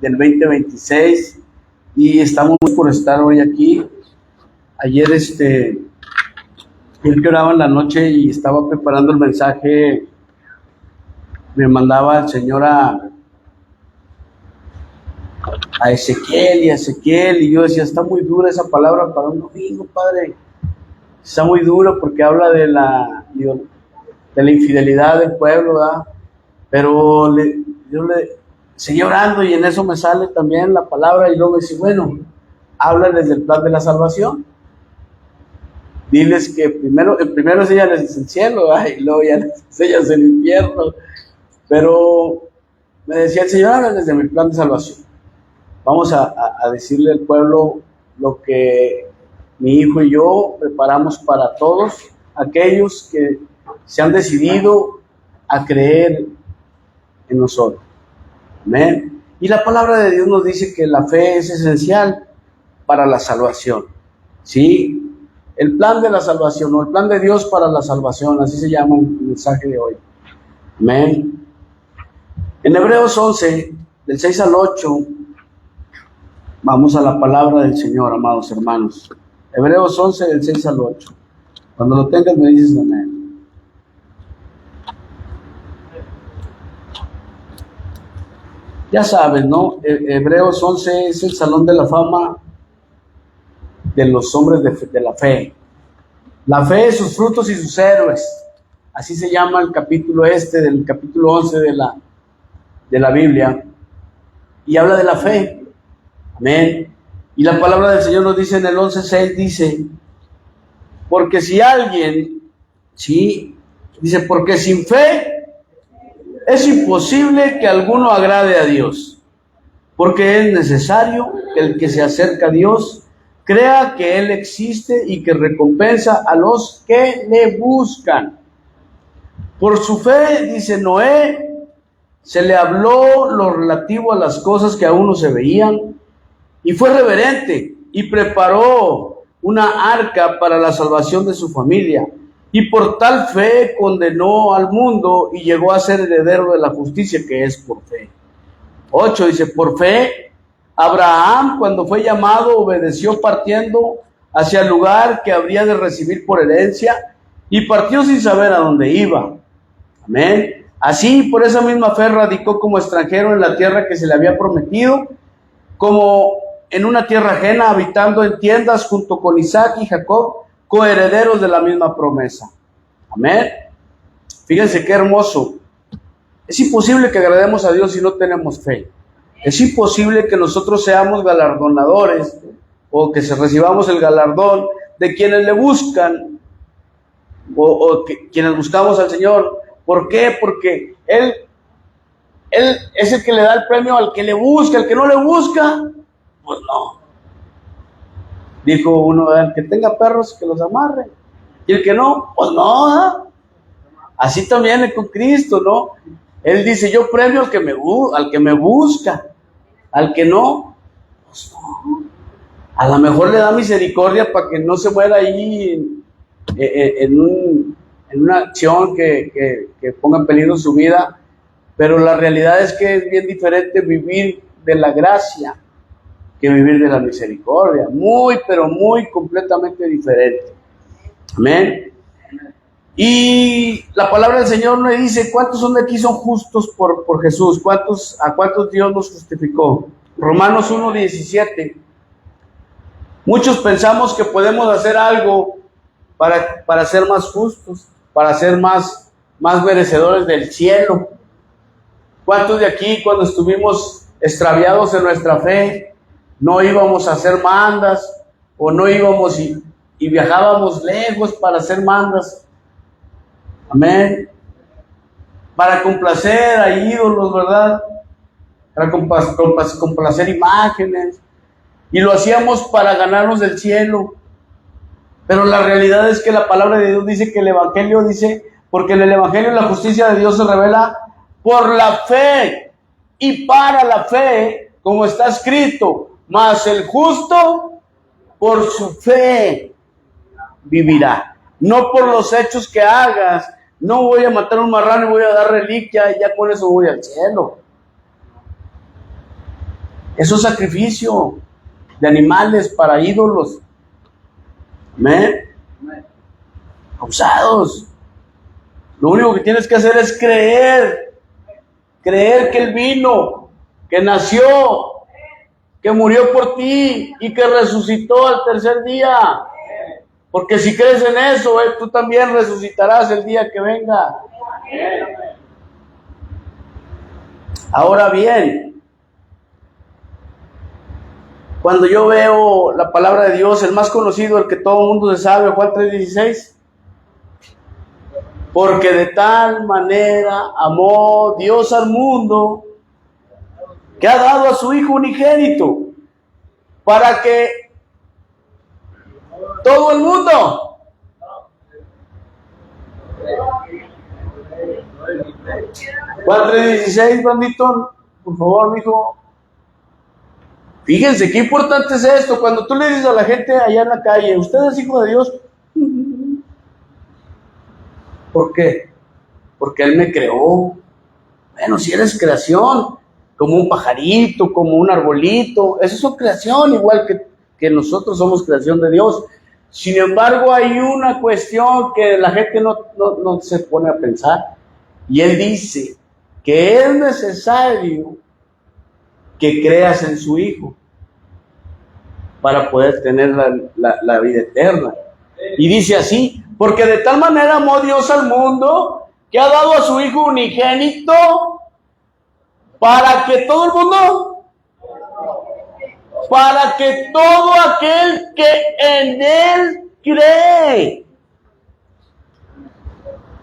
del 2026 y estamos por estar hoy aquí. Ayer el que oraba en la noche y estaba preparando el mensaje, me mandaba el Señor a Ezequiel, y yo decía, está muy dura esa palabra para un domingo, Padre. Está muy dura porque habla de la infidelidad del pueblo, ¿verdad? Pero yo le seguí orando y en eso me sale también la palabra y luego me dice, bueno, háblales del plan de la salvación. Diles que primero enséñales el cielo, ¿verdad? Y luego ya les enseñas el infierno. Pero me decía el Señor, háblales de mi plan de salvación. Vamos a decirle al pueblo lo que mi hijo y yo preparamos para todos aquellos que se han decidido a creer en nosotros. Amén. Y la palabra de Dios nos dice que la fe es esencial para la salvación. ¿Sí? El plan de la salvación, o el plan de Dios para la salvación, así se llama el mensaje de hoy. Amén. En Hebreos 11, del 6 al 8, vamos a la palabra del Señor, amados hermanos. Hebreos 11, del 6 al 8. Cuando lo tengas me dices amén. Ya saben, ¿no? Hebreos 11 es el salón de la fama de los hombres de la fe. La fe, sus frutos y sus héroes. Así se llama el capítulo del capítulo 11 de la Biblia. Y habla de la fe. Amén. Y la palabra del Señor nos dice en el 11:6, dice, porque si alguien, ¿sí? Dice, porque sin fe es imposible que alguno agrade a Dios, porque es necesario que el que se acerca a Dios crea que Él existe y que recompensa a los que le buscan. Por su fe, dice Noé, se le habló lo relativo a las cosas que aún no se veían, y fue reverente y preparó una arca para la salvación de su familia. Y por tal fe condenó al mundo y llegó a ser heredero de la justicia que es por fe. 8 dice, por fe, Abraham cuando fue llamado obedeció partiendo hacia el lugar que habría de recibir por herencia y partió sin saber a dónde iba. Amén. Así, por esa misma fe radicó como extranjero en la tierra que se le había prometido, como en una tierra ajena, habitando en tiendas junto con Isaac y Jacob, coherederos de la misma promesa. Amén. Fíjense qué hermoso. Es imposible que agrademos a Dios si no tenemos fe. Es imposible que nosotros seamos galardonadores o que recibamos el galardón de quienes le buscan o quienes buscamos al Señor. ¿Por qué? Porque Él es el que le da el premio al que le busca. El que no le busca, pues no. Dijo uno, el que tenga perros que los amarre, y el que no, pues no, ¿eh? Así también es con Cristo, ¿no? Él dice, yo premio al que me busca, al que no, pues no. A lo mejor le da misericordia para que no se muera ahí en una acción que ponga en peligro su vida, pero la realidad es que es bien diferente vivir de la gracia que vivir de la misericordia. Muy, pero muy completamente diferente. Amén. Y la palabra del Señor nos dice, ¿cuántos son de aquí son justos por Jesús? ¿A cuántos Dios nos justificó? Romanos 1:17. Muchos pensamos que podemos hacer algo para ser más justos, para ser más merecedores del cielo. ¿Cuántos de aquí, cuando estuvimos extraviados en nuestra fe, no íbamos a hacer mandas, o no íbamos y viajábamos lejos para hacer mandas? Amén. Para complacer a ídolos, ¿verdad? Para complacer imágenes. Y lo hacíamos para ganarnos del cielo. Pero la realidad es que la palabra de Dios dice que el Evangelio dice, porque en el Evangelio la justicia de Dios se revela por la fe y para la fe, como está escrito, mas el justo por su fe vivirá. No por los hechos que hagas. No voy a matar un marrano y voy a dar reliquia y ya con eso voy al cielo. Eso es sacrificio de animales para ídolos. Amén. Abusados. Lo único que tienes que hacer es creer que Él vino, que nació, que murió por ti y que resucitó al tercer día. Porque si crees en eso, tú también resucitarás el día que venga. Ahora bien, cuando yo veo la palabra de Dios, el más conocido, el que todo el mundo se sabe, Juan 3:16, porque de tal manera amó Dios al mundo que ha dado a su Hijo unigénito para que todo el mundo Juan 3:16, Brandito, por favor, mijo. Fíjense qué importante es esto. Cuando tú le dices a la gente allá en la calle, ¿usted es hijo de Dios? ¿Por qué? Porque Él me creó. Bueno, si eres creación, como un pajarito, como un arbolito, eso es creación, igual que nosotros somos creación de Dios. Sin embargo, hay una cuestión que la gente no se pone a pensar, y Él dice que es necesario que creas en su Hijo para poder tener la vida eterna. Y dice así, porque de tal manera amó Dios al mundo que ha dado a su Hijo unigénito para que todo el mundo, para que todo aquel que en Él cree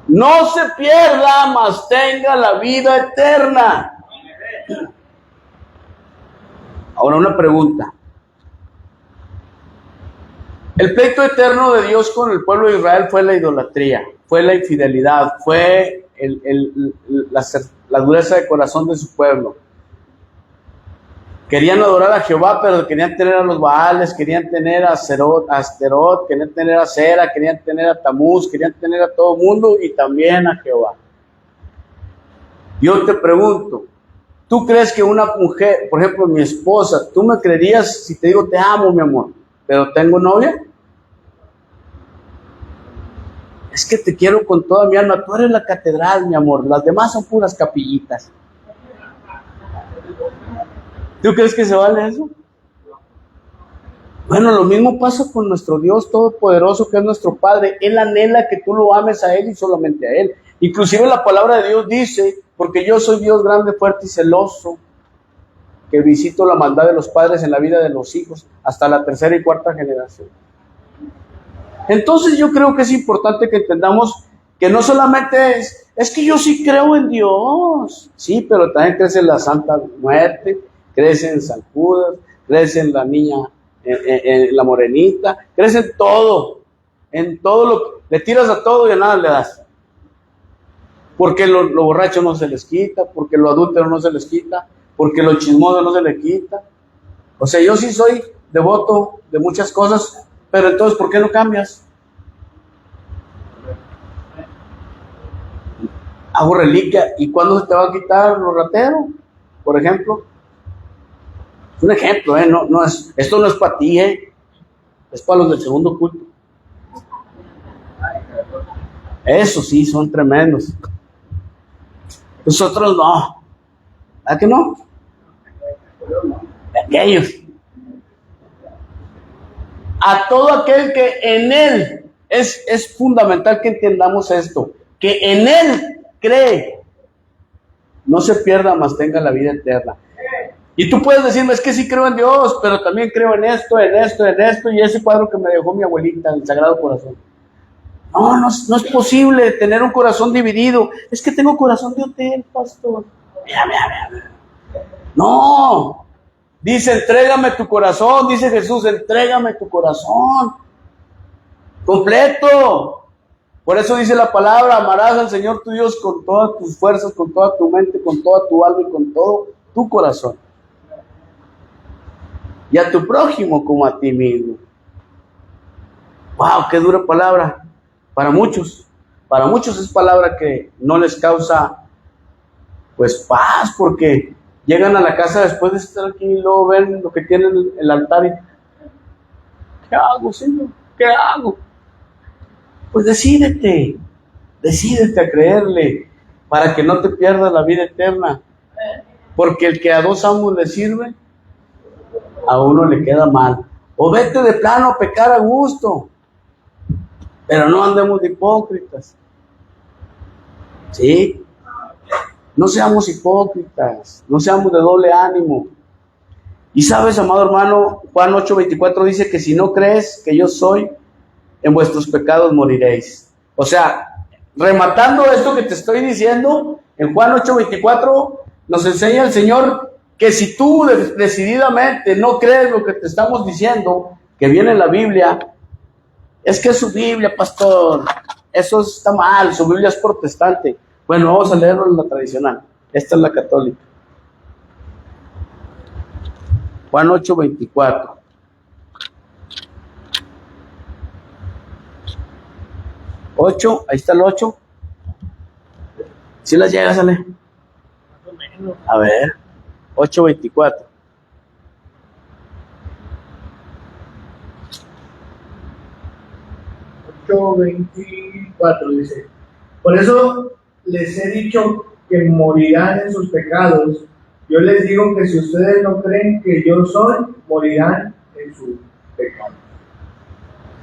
no se pierda, mas tenga la vida eterna. Ahora una pregunta. El pleito eterno de Dios con el pueblo de Israel fue la idolatría, fue la infidelidad, fue la dureza de corazón de su pueblo. Querían adorar a Jehová, pero querían tener a los Baales, querían tener a Asterot, querían tener a Sera, querían tener a Tamuz, querían tener a todo el mundo y también a Jehová. Yo te pregunto, ¿tú crees que una mujer, por ejemplo mi esposa, tú me creerías si te digo te amo, mi amor, pero tengo novia? Es que te quiero con toda mi alma, tú eres la catedral, mi amor, las demás son puras capillitas. ¿Tú crees que se vale eso? Bueno, lo mismo pasa con nuestro Dios todopoderoso, que es nuestro Padre. Él anhela que tú lo ames a Él y solamente a Él. Inclusive la palabra de Dios dice, porque yo soy Dios grande, fuerte y celoso, que visito la maldad de los padres en la vida de los hijos, hasta la tercera y cuarta generación. Entonces yo creo que es importante que entendamos que no solamente es que yo sí creo en Dios, sí, pero también crees en la Santa Muerte, crees en San Judas, crees en la niña, en la morenita, crees en todo le tiras a todo y a nada le das. Porque lo borracho no se les quita, porque lo adúltero no se les quita, porque lo chismoso no se les quita. O sea, yo sí soy devoto de muchas cosas, pero entonces, ¿por qué no cambias? Hago reliquia. ¿Y cuándo se te va a quitar los rateros? Por ejemplo. Es un ejemplo, esto no es para ti, es para los del segundo culto. Eso sí, son tremendos. Nosotros no. ¿A qué no? Aquellos. A todo aquel que en Él, es fundamental que entendamos esto, que en Él cree, no se pierda, mas tenga la vida eterna. Y tú puedes decirme, es que sí creo en Dios, pero también creo en esto, y ese cuadro que me dejó mi abuelita, el Sagrado Corazón. No es posible tener un corazón dividido. Es que tengo corazón de hotel, pastor. Mira. No. Dice, entrégame tu corazón. Dice Jesús, entrégame tu corazón. Completo. Por eso dice la palabra, amarás al Señor tu Dios con todas tus fuerzas, con toda tu mente, con toda tu alma y con todo tu corazón. Y a tu prójimo como a ti mismo. ¡Wow! ¡Qué dura palabra! Para muchos es palabra que no les causa pues paz, porque llegan a la casa después de estar aquí y luego ven lo que tienen en el altar y ¿qué hago, Señor? ¿Qué hago? Pues decídete a creerle para que no te pierdas la vida eterna. Porque el que a dos amos le sirve, a uno le queda mal. O vete de plano a pecar a gusto, pero no andemos de hipócritas. ¿Sí? No seamos hipócritas, no seamos de doble ánimo. Y sabes, amado hermano, Juan 8:24 dice que si no crees que yo soy, en vuestros pecados moriréis. O sea, rematando esto que te estoy diciendo, en Juan 8:24 nos enseña el Señor que si tú decididamente no crees lo que te estamos diciendo, que viene en la Biblia, es que es su Biblia, pastor, eso está mal, su Biblia es protestante. Bueno, vamos a leerlo en la tradicional, esta es la católica. Juan 8:24. Ahí está el 8. ¿Sí las llegas, Ale? Más o menos. A ver, 8:24. Dice: por eso les he dicho que morirán en sus pecados. Yo les digo que si ustedes no creen que yo soy, morirán en sus pecados.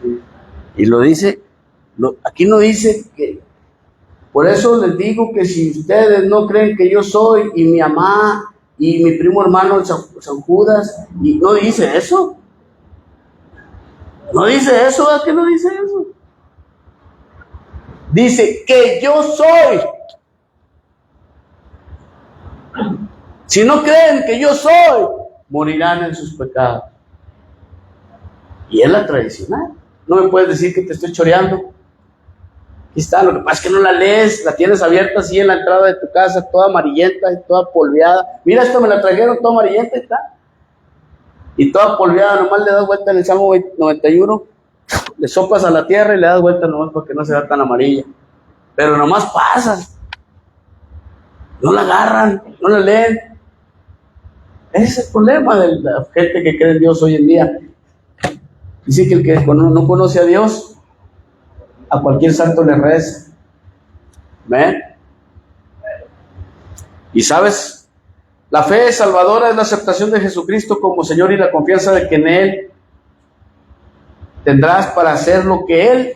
Sí. Y lo dice, aquí no dice que, por eso les digo que si ustedes no creen que yo soy, y mi mamá, y mi primo hermano San Judas, y no dice eso. No dice eso, ¿a qué no dice eso? Dice que yo soy. Si no creen que yo soy, morirán en sus pecados. Y es la tradicional. No me puedes decir que te estoy choreando. Aquí está, lo que pasa es que no la lees, la tienes abierta así en la entrada de tu casa, toda amarillenta y toda polveada. Mira, esto me la trajeron toda amarillenta y está. Y toda polveada, nomás le das vuelta en el Salmo 91, le soplas a la tierra y le das vuelta nomás para que no se vea tan amarilla. Pero nomás pasas. No la agarran, no la leen. Ese es el problema de la gente que cree en Dios hoy en día. Dice que el que no conoce a Dios, a cualquier santo le reza. ¿Ven? Y sabes, la fe salvadora es la aceptación de Jesucristo como Señor y la confianza de que en Él tendrás para hacer lo que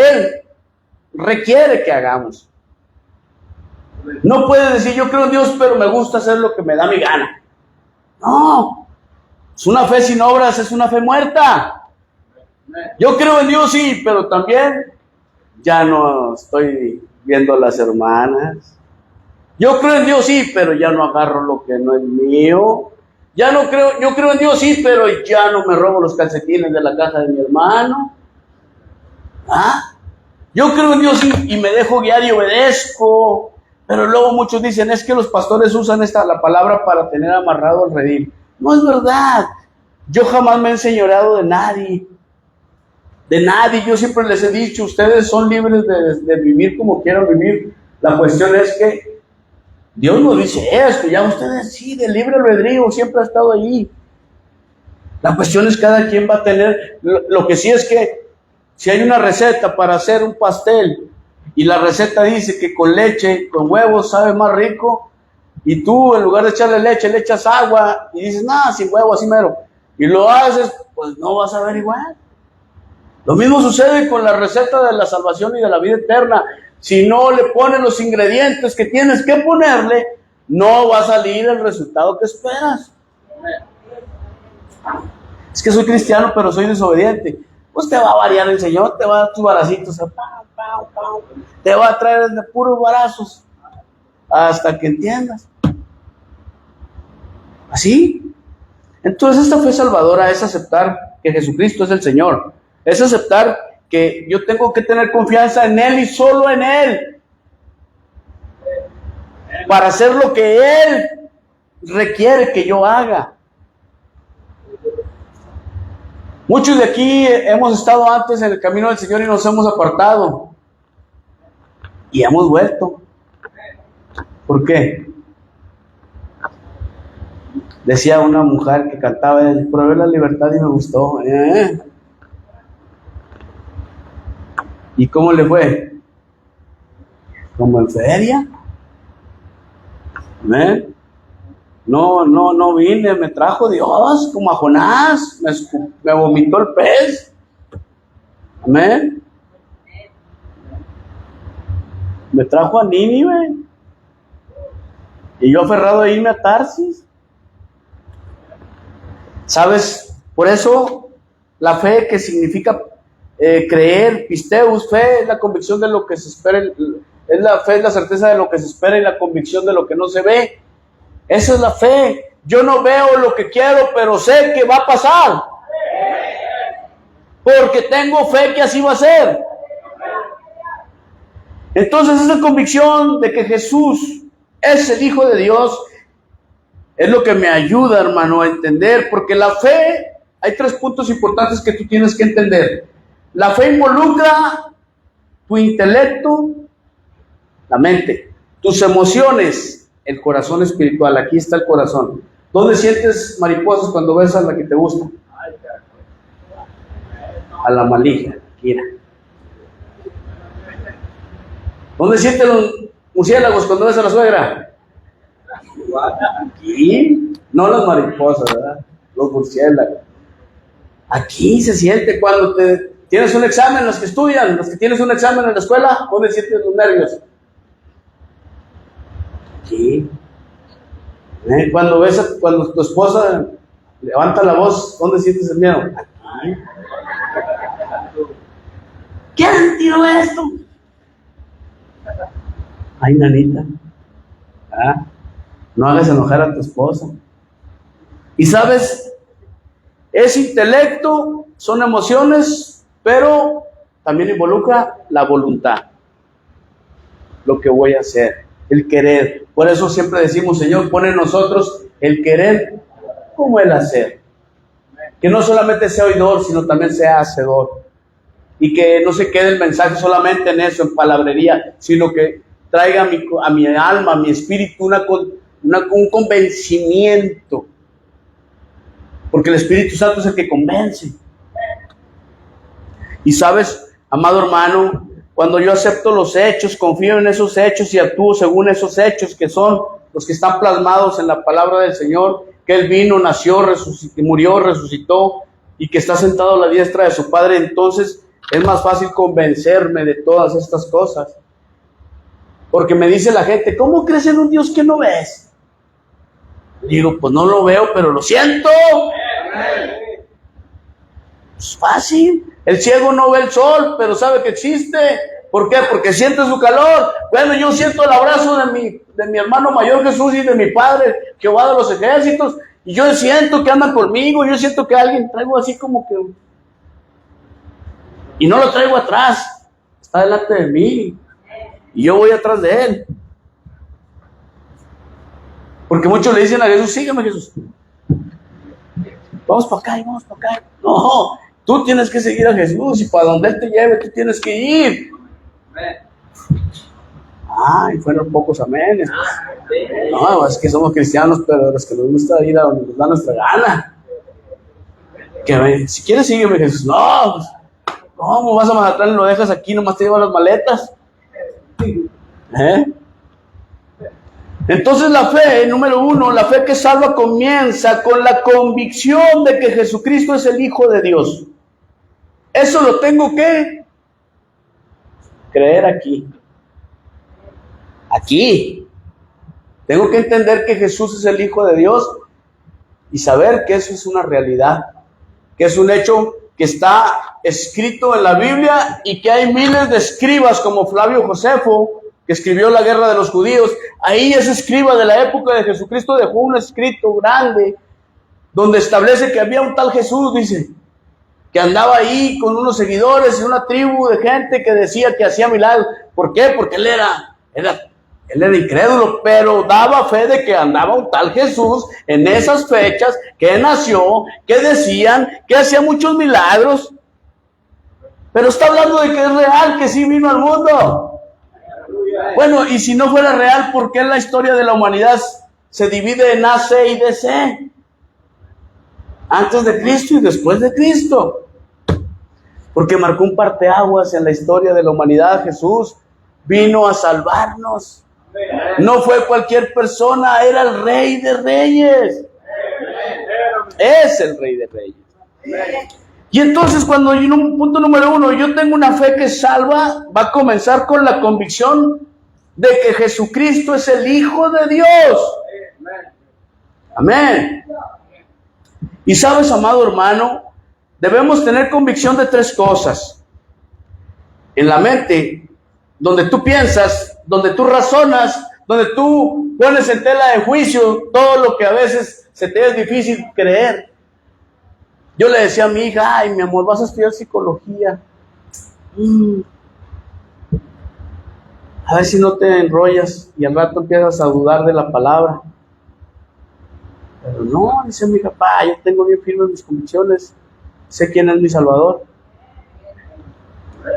Él requiere que hagamos. No puedes decir, yo creo en Dios, pero me gusta hacer lo que me da mi gana. No, es una fe sin obras, es una fe muerta. Yo creo en Dios, sí, pero también ya no estoy viendo a las hermanas. Yo creo en Dios, sí, pero ya no agarro lo que no es mío. Yo creo en Dios, sí, pero ya no me robo los calcetines de la casa de mi hermano. Yo creo en Dios, sí, y me dejo guiar y obedezco. Pero luego muchos dicen, es que los pastores usan la palabra para tener amarrado el redil. No es verdad. Yo jamás me he enseñoreado de nadie. De nadie. Yo siempre les he dicho, ustedes son libres de vivir como quieran vivir. La cuestión es que Dios nos dice esto, ya ustedes sí, de libre albedrío, siempre ha estado ahí. La cuestión es cada quien va a tener, lo que sí es que si hay una receta para hacer un pastel y la receta dice que con leche, con huevos sabe más rico, y tú en lugar de echarle leche le echas agua y dices, nada, sin huevo, así mero, y lo haces, pues no vas a ver igual. Lo mismo sucede con la receta de la salvación y de la vida eterna. Si no le pones los ingredientes que tienes que ponerle, no va a salir el resultado que esperas. Es que soy cristiano, pero soy desobediente. Pues te va a variar el Señor, te va a dar tus baracitos, te va a traer de puros barazos hasta que entiendas. ¿Así? Entonces esta fe salvadora es aceptar que Jesucristo es el Señor. Es aceptar que yo tengo que tener confianza en Él y solo en Él para hacer lo que Él requiere que yo haga. Muchos de aquí hemos estado antes en el camino del Señor y nos hemos apartado y hemos vuelto. ¿Por qué? Decía una mujer que cantaba, probé la libertad y me gustó. ¿Y cómo le fue? ¿Como en feria? No vine, me trajo Dios, como a Jonás, me vomitó el pez. Amén. Me trajo a Nínive. Y yo aferrado a irme a Tarsis. ¿Sabes? Por eso la fe, que significa creer, pisteus, fe es la convicción de lo que se espera, es la fe, es la certeza de lo que se espera y la convicción de lo que no se ve. Esa es la fe. Yo no veo lo que quiero, pero sé que va a pasar. Porque tengo fe que así va a ser. Entonces esa convicción de que Jesús es el Hijo de Dios es lo que me ayuda, hermano, a entender, porque la fe, hay 3 puntos importantes que tú tienes que entender. La fe involucra tu intelecto, la mente, tus emociones, el corazón espiritual. Aquí está el corazón. ¿Dónde sientes mariposas cuando ves a la que te gusta? A la maligna, mira. ¿Dónde sientes los murciélagos cuando ves a la suegra? Aquí, no las mariposas, ¿verdad? Los murciélagos. Aquí se siente cuando tienes un examen, los que estudian, los que tienes un examen en la escuela, ¿dónde sientes los nervios? Aquí. Cuando tu esposa levanta la voz, ¿dónde sientes el miedo? Aquí. ¿Quién tiró esto? Ay, nanita. No hagas enojar a tu esposa. Y sabes, es intelecto, son emociones, pero también involucra la voluntad. Lo que voy a hacer, el querer. Por eso siempre decimos, Señor, pone en nosotros el querer como el hacer. Que no solamente sea oidor, sino también sea hacedor. Y que no se quede el mensaje solamente en eso, en palabrería, sino que traiga a mi alma, a mi espíritu, un convencimiento. Porque el Espíritu Santo es el que convence. Y sabes, amado hermano, cuando yo acepto los hechos, confío en esos hechos y actúo según esos hechos, que son los que están plasmados en la palabra del Señor, que Él vino, nació, murió, resucitó y que está sentado a la diestra de su Padre, entonces es más fácil convencerme de todas estas cosas. Porque me dice la gente, ¿cómo crees en un Dios que no ves? Digo, pues no lo veo, pero lo siento. Es fácil. El ciego no ve el sol, pero sabe que existe. ¿Por qué? Porque siente su calor. Bueno, yo siento el abrazo de mi hermano mayor Jesús y de mi Padre, Jehová de los ejércitos. Y yo siento que andan conmigo, yo siento que alguien traigo así como que... Y no lo traigo atrás, está delante de mí. Y yo voy atrás de Él. Porque muchos le dicen a Jesús, sígueme Jesús. Vamos para acá y vamos para acá. No, tú tienes que seguir a Jesús y para donde Él te lleve, tú tienes que ir. Ay, fueron pocos amenes. No, es que somos cristianos, pero los que nos gusta ir a donde nos da nuestra gana. Que si quieres sígueme Jesús. No, pues, ¿cómo vas a Mazatlán y lo dejas aquí? Nomás te llevas las maletas. Entonces la fe, número 1, la fe que salva comienza con la convicción de que Jesucristo es el Hijo de Dios. Eso lo tengo que creer aquí. Aquí. Tengo que entender que Jesús es el Hijo de Dios y saber que eso es una realidad, que es un hecho que está escrito en la Biblia y que hay miles de escribas como Flavio Josefo, que escribió La Guerra de los Judíos. Ahí ese escriba de la época de Jesucristo dejó un escrito grande donde establece que había un tal Jesús, dice, que andaba ahí con unos seguidores y una tribu de gente que decía que hacía milagros. ¿Por qué? Porque él era incrédulo, pero daba fe de que andaba un tal Jesús en esas fechas, que nació, que decían que hacía muchos milagros. Pero está hablando de que es real, que sí vino al mundo. Bueno, y si no fuera real, ¿por qué en la historia de la humanidad se divide en AC y DC. Antes de Cristo y después de Cristo. Porque marcó un parteaguas en la historia de la humanidad. Jesús vino a salvarnos. No fue cualquier persona, era el Rey de Reyes. Es el Rey de Reyes. Y entonces cuando yo, punto número 1, yo tengo una fe que salva, va a comenzar con la convicción de que Jesucristo es el Hijo de Dios. Amén. Y sabes, amado hermano, debemos tener convicción de 3 cosas. En la mente, donde tú piensas, donde tú razonas, donde tú pones en tela de juicio todo lo que a veces se te es difícil creer. Yo le decía a mi hija, ay, mi amor, vas a estudiar psicología. A ver si no te enrollas y al rato empiezas a dudar de la palabra. Pero no, dice mi papá, yo tengo bien firmes mis convicciones, sé quién es mi Salvador.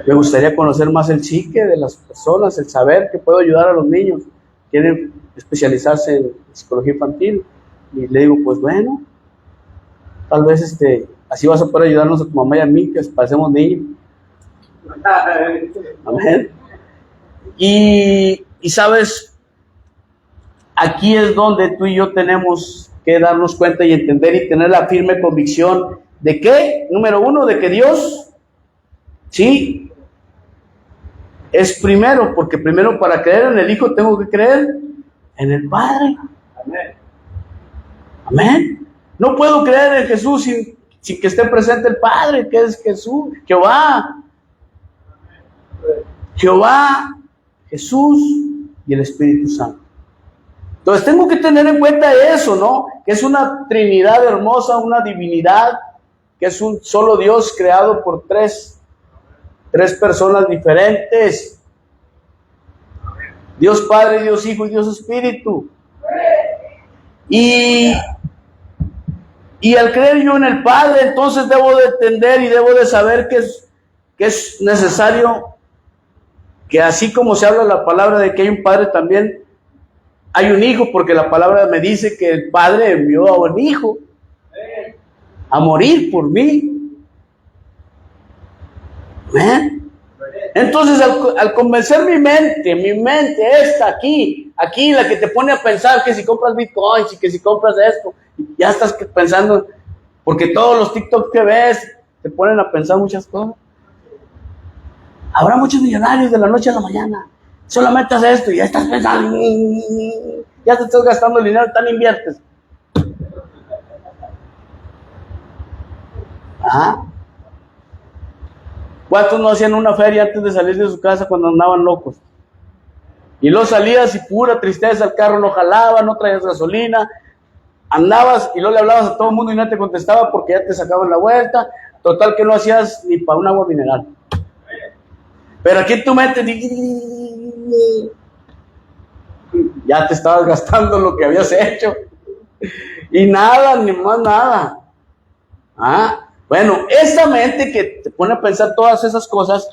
Me gustaría conocer más el psique de las personas, el saber que puedo ayudar a los niños. Quieren especializarse en psicología infantil. Y le digo, pues bueno, tal vez así vas a poder ayudarnos a tu mamá y a mí, que parecemos niños. Amén. Y sabes, aquí es donde tú y yo tenemos que darnos cuenta y entender y tener la firme convicción de que, número 1, de que Dios, sí, es primero, porque primero para creer en el Hijo tengo que creer en el Padre. Amén. Amén. No puedo creer en Jesús sin que esté presente el Padre, que es Jesús, Jehová. Jehová, Jesús y el Espíritu Santo. Entonces tengo que tener en cuenta eso, ¿no? Que es una Trinidad hermosa, una divinidad, que es un solo Dios creado por tres personas diferentes. Dios Padre, Dios Hijo y Dios Espíritu. Y al creer yo en el Padre, entonces debo de entender y debo de saber que es necesario que así como se habla la palabra de que hay un Padre, también hay un Hijo, porque la palabra me dice que el Padre envió a un Hijo a morir por mí. ¿Eh? Entonces al convencer mi mente esta aquí, la que te pone a pensar que si compras bitcoins y que si compras esto, ya estás pensando, porque todos los TikTok que ves te ponen a pensar muchas cosas. Habrá muchos millonarios de la noche a la mañana, solamente haces esto y ya estás pensando, ya te estás gastando el dinero, tan inviertes. Ajá. ¿Cuántos no hacían una feria antes de salir de su casa cuando andaban locos? Y luego salías y pura tristeza, el carro no jalaba, no traías gasolina, andabas y luego le hablabas a todo el mundo y no te contestaba porque ya te sacaban la vuelta, total que no hacías ni para un agua mineral. Pero aquí en tu mente ya te estabas gastando lo que habías hecho y nada, ni más nada. Bueno, esa mente que te pone a pensar todas esas cosas,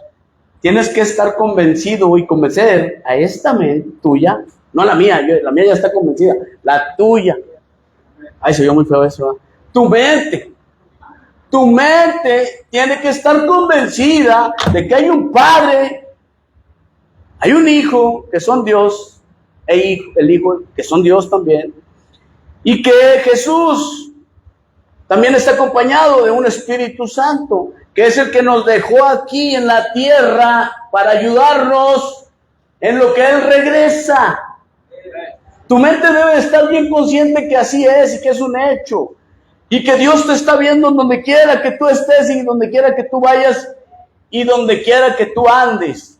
tienes que estar convencido y convencer a esta mente tuya, no la mía, la mía ya está convencida, la tuya. Ay, se oyó muy feo eso, ¿eh? Tu mente tiene que estar convencida de que hay un Padre, hay un Hijo, que son Dios, el Hijo, que son Dios también, y que Jesús también está acompañado de un Espíritu Santo, que es el que nos dejó aquí en la tierra para ayudarnos en lo que Él regresa. Tu mente debe estar bien consciente que así es y que es un hecho. Y que Dios te está viendo donde quiera que tú estés y donde quiera que tú vayas y donde quiera que tú andes.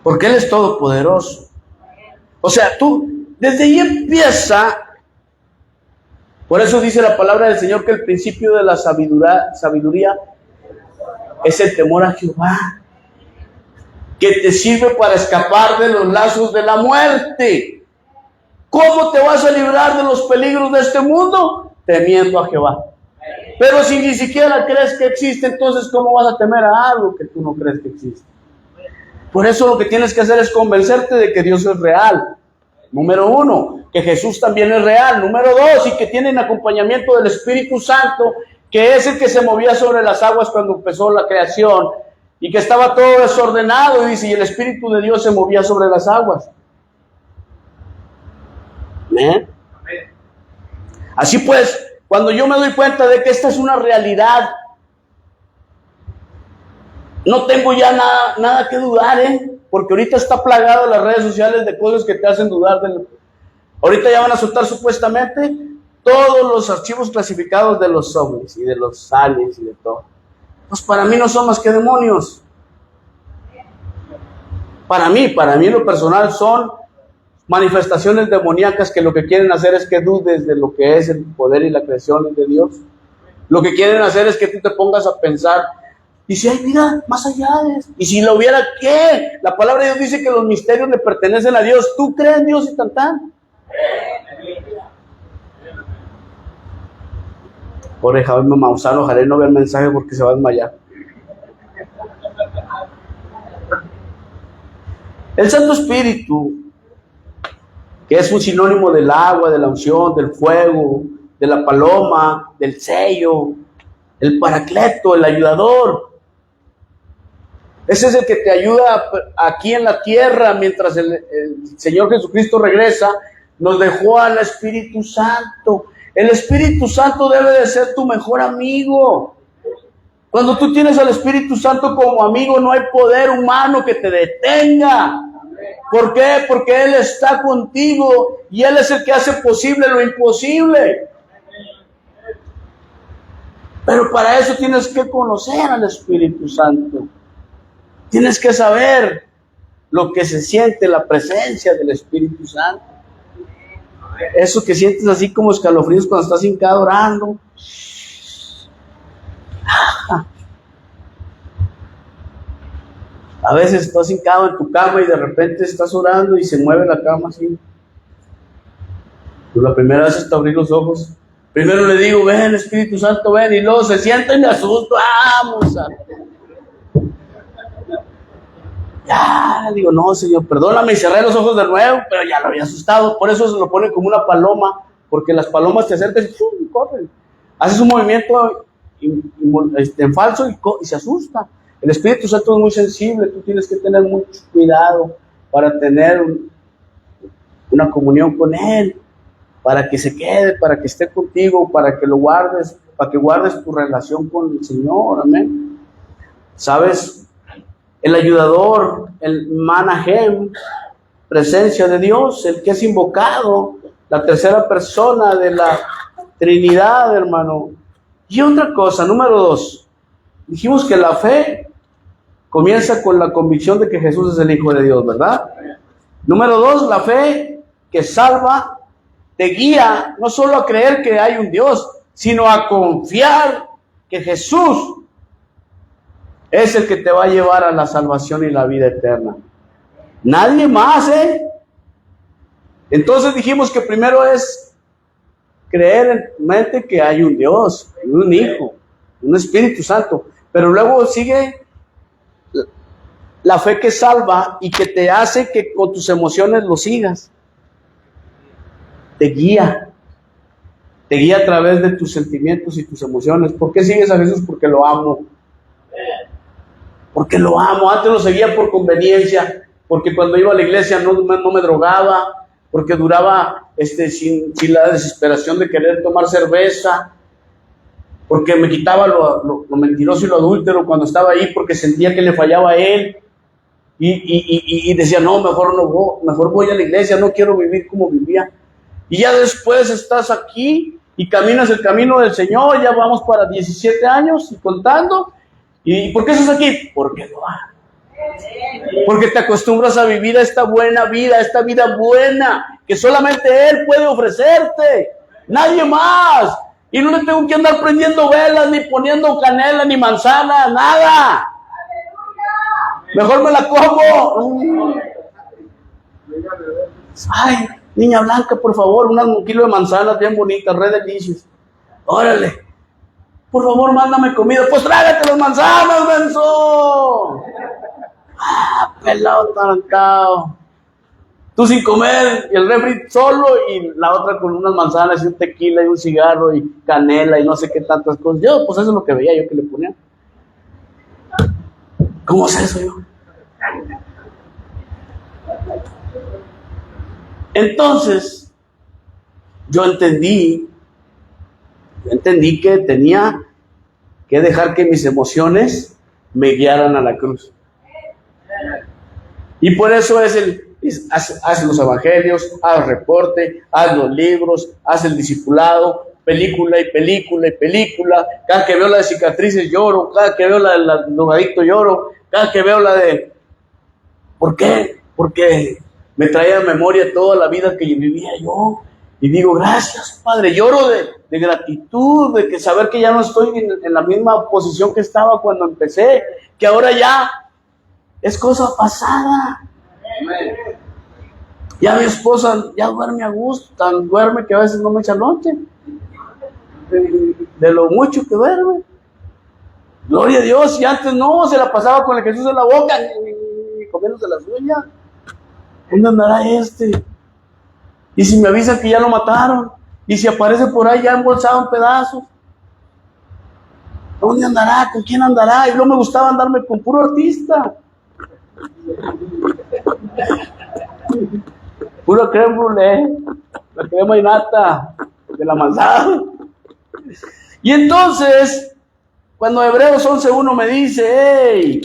Porque Él es todopoderoso. O sea, desde ahí empieza. Por eso dice la palabra del Señor que el principio de la sabiduría es el temor a Jehová, que te sirve para escapar de los lazos de la muerte. ¿Cómo te vas a librar de los peligros de este mundo? Temiendo a Jehová. Pero si ni siquiera crees que existe, entonces ¿cómo vas a temer a algo que tú no crees que existe? Por eso lo que tienes que hacer es convencerte de que Dios es real. Número 1, que Jesús también es real. Número 2, y que tienen acompañamiento del Espíritu Santo, que es el que se movía sobre las aguas cuando empezó la creación, y que estaba todo desordenado, y dice, y el Espíritu de Dios se movía sobre las aguas. ¿Eh? Así pues, cuando yo me doy cuenta de que esta es una realidad, no tengo ya nada que dudar, porque ahorita está plagado las redes sociales de cosas que te hacen dudar. Ahorita ya van a soltar supuestamente todos los archivos clasificados de los ovnis y de los aliens y de todo. Pues para mí no son más que demonios. Para mí en lo personal son manifestaciones demoníacas que lo que quieren hacer es que dudes de lo que es el poder y la creación de Dios. Lo que quieren hacer es que tú te pongas a pensar, y si hay vida más allá de esto, y si lo hubiera, ¿qué? La palabra de Dios dice que los misterios le pertenecen a Dios. ¿Tú crees en Dios y tan? Pobre Javier Mausano, ojalá no vea el mensaje porque se va a desmayar. El Santo Espíritu, que es un sinónimo del agua, de la unción, del fuego, de la paloma, del sello, el paracleto, el ayudador. Ese es el que te ayuda aquí en la tierra mientras el Señor Jesucristo regresa. Nos dejó al Espíritu Santo. El Espíritu Santo debe de ser tu mejor amigo. Cuando tú tienes al Espíritu Santo como amigo, no hay poder humano que te detenga. ¿Por qué? Porque Él está contigo y Él es el que hace posible lo imposible. Pero para eso tienes que conocer al Espíritu Santo. Tienes que saber lo que se siente, la presencia del Espíritu Santo. Eso que sientes así como escalofríos cuando estás hincado orando. A veces estás hincado en tu cama y de repente estás orando y se mueve la cama así. Pues la primera vez es abrir los ojos. Primero le digo, ven Espíritu Santo, ven, y luego se sienta y me asusto. Vamos a... Ya, digo, no, Señor, perdóname, y cerré los ojos de nuevo, pero ya lo había asustado. Por eso se lo pone como una paloma, porque las palomas te acercan y ¡pum!, corren. Haces un movimiento en falso y se asusta. El Espíritu Santo es muy sensible, tú tienes que tener mucho cuidado para tener una comunión con Él, para que se quede, para que esté contigo, para que lo guardes, para que guardes tu relación con el Señor, amén. ¿Sabes? El ayudador, el Manahem, presencia de Dios, el que es invocado, la tercera persona de la Trinidad, hermano. Y otra cosa, número 2, dijimos que la fe comienza con la convicción de que Jesús es el Hijo de Dios, ¿verdad? Número 2, la fe que salva, te guía no solo a creer que hay un Dios, sino a confiar que Jesús es el que te va a llevar a la salvación y la vida eterna. Nadie más, Entonces dijimos que primero es creer en tu mente que hay un Dios, un Hijo, un Espíritu Santo. Pero luego sigue la fe que salva y que te hace que con tus emociones lo sigas. Te guía a través de tus sentimientos y tus emociones. ¿Por qué sigues a Jesús? Porque lo amo. Porque lo amo. Antes lo seguía por conveniencia, porque cuando iba a la iglesia no me drogaba, porque duraba sin la desesperación de querer tomar cerveza, porque me quitaba lo mentiroso y lo adúltero cuando estaba ahí, porque sentía que le fallaba a Él, y decía, no, mejor voy a la iglesia, no quiero vivir como vivía. Y ya después estás aquí y caminas el camino del Señor, ya vamos para 17 años y contando. ¿Y por qué estás aquí? Porque lo amas. Porque te acostumbras a vivir esta buena vida, esta vida buena que solamente Él puede ofrecerte, nadie más. Y no le tengo que andar prendiendo velas, ni poniendo canela, ni manzana, nada. Mejor me la como. Ay, niña blanca, por favor, un kilo de manzanas bien bonitas, Red Delicious. Órale. Por favor, mándame comida. Pues trágate las manzanas, menso. Pelado tarancado. Tú sin comer, y el refri solo, y la otra con unas manzanas y un tequila y un cigarro y canela y no sé qué tantas cosas. Yo, pues eso es lo que veía yo que le ponía. ¿Cómo es eso yo? Entonces, yo entendí que tenía que dejar que mis emociones me guiaran a la cruz. Y por eso haz los evangelios, haz reporte, haz los libros, haz el discipulado, película y película y película. Cada que veo la de cicatrices lloro, cada que veo la de drogadicto lloro, cada que veo la de... ¿Por qué? Porque me trae a memoria toda la vida que vivía yo. Y digo, gracias, Padre. Lloro de gratitud, de que saber que ya no estoy en la misma posición que estaba cuando empecé, que ahora ya es cosa pasada. Ya mi esposa ya duerme a gusto, tan duerme que a veces no me echa noche. De lo mucho que duerme. Gloria a Dios, y antes no, se la pasaba con el Jesús en la boca, comiéndose las uñas. ¿Dónde andará este? Y si me avisan que ya lo mataron, y si aparece por ahí ya embolsado en pedazos, ¿dónde andará? ¿Con quién andará? Y no me gustaba andarme con puro artista. Puro creme brûlée, la crema y nata de la manzana. Y entonces, cuando Hebreos 11:1 me dice, hey,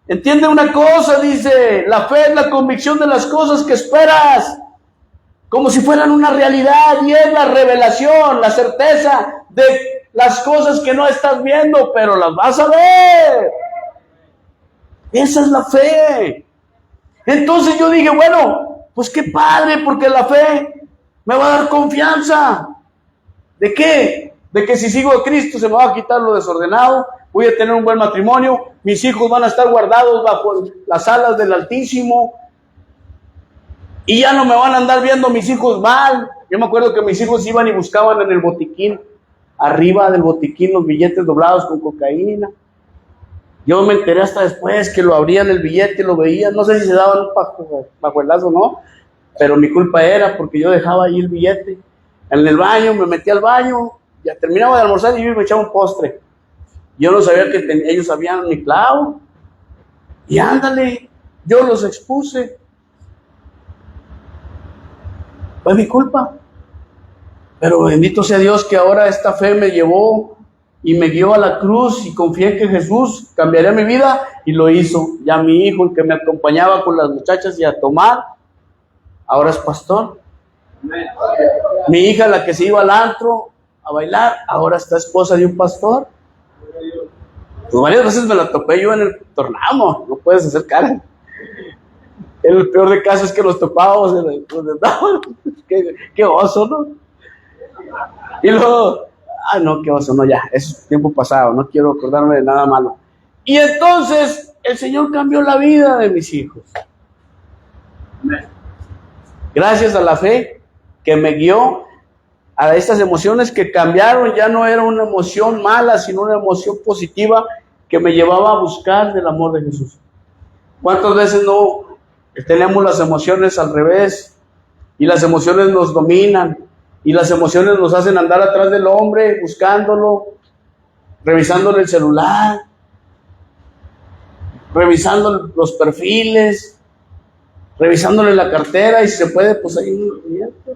entiende una cosa, dice, la fe es la convicción de las cosas que esperas, como si fueran una realidad, y es la revelación, la certeza de las cosas que no estás viendo, pero las vas a ver. Esa es la fe. Entonces yo dije, bueno, pues qué padre, porque la fe me va a dar confianza. ¿De qué? De que si sigo a Cristo se me va a quitar lo desordenado, voy a tener un buen matrimonio, mis hijos van a estar guardados bajo las alas del Altísimo, y ya no me van a andar viendo mis hijos mal. Yo me acuerdo que mis hijos iban y buscaban en el botiquín, arriba del botiquín, los billetes doblados con cocaína. Yo me enteré hasta después que lo abrían el billete y lo veían. No sé si se daban un pajuelazo o no, pero mi culpa era porque yo dejaba ahí el billete en el baño, me metí al baño, ya terminaba de almorzar y yo me echaba un postre. Yo no sabía que ellos sabían mi clavo. Y ándale, yo los expuse. Fue mi culpa. Pero bendito sea Dios que ahora esta fe me llevó y me guió a la cruz, y confié que Jesús cambiaría mi vida, y lo hizo. Ya mi hijo, el que me acompañaba con las muchachas y a tomar, ahora es pastor. Mi hija, la que se iba al antro a bailar, ahora está esposa de un pastor. Pues varias veces me la topé yo en el tornamo, no puedes hacer cara. El peor de casos es que los topábamos qué oso, ¿no? Y luego, no, qué oso, no, ya, es tiempo pasado, no quiero acordarme de nada malo. Y entonces el Señor cambió la vida de mis hijos. Gracias a la fe que me guió a estas emociones que cambiaron, ya no era una emoción mala, sino una emoción positiva que me llevaba a buscar del amor de Jesús. ¿Cuántas veces no tenemos las emociones al revés? Y las emociones nos dominan, y las emociones nos hacen andar atrás del hombre, buscándolo, revisándole el celular, revisando los perfiles, revisándole la cartera, y si se puede, pues ahí un billete.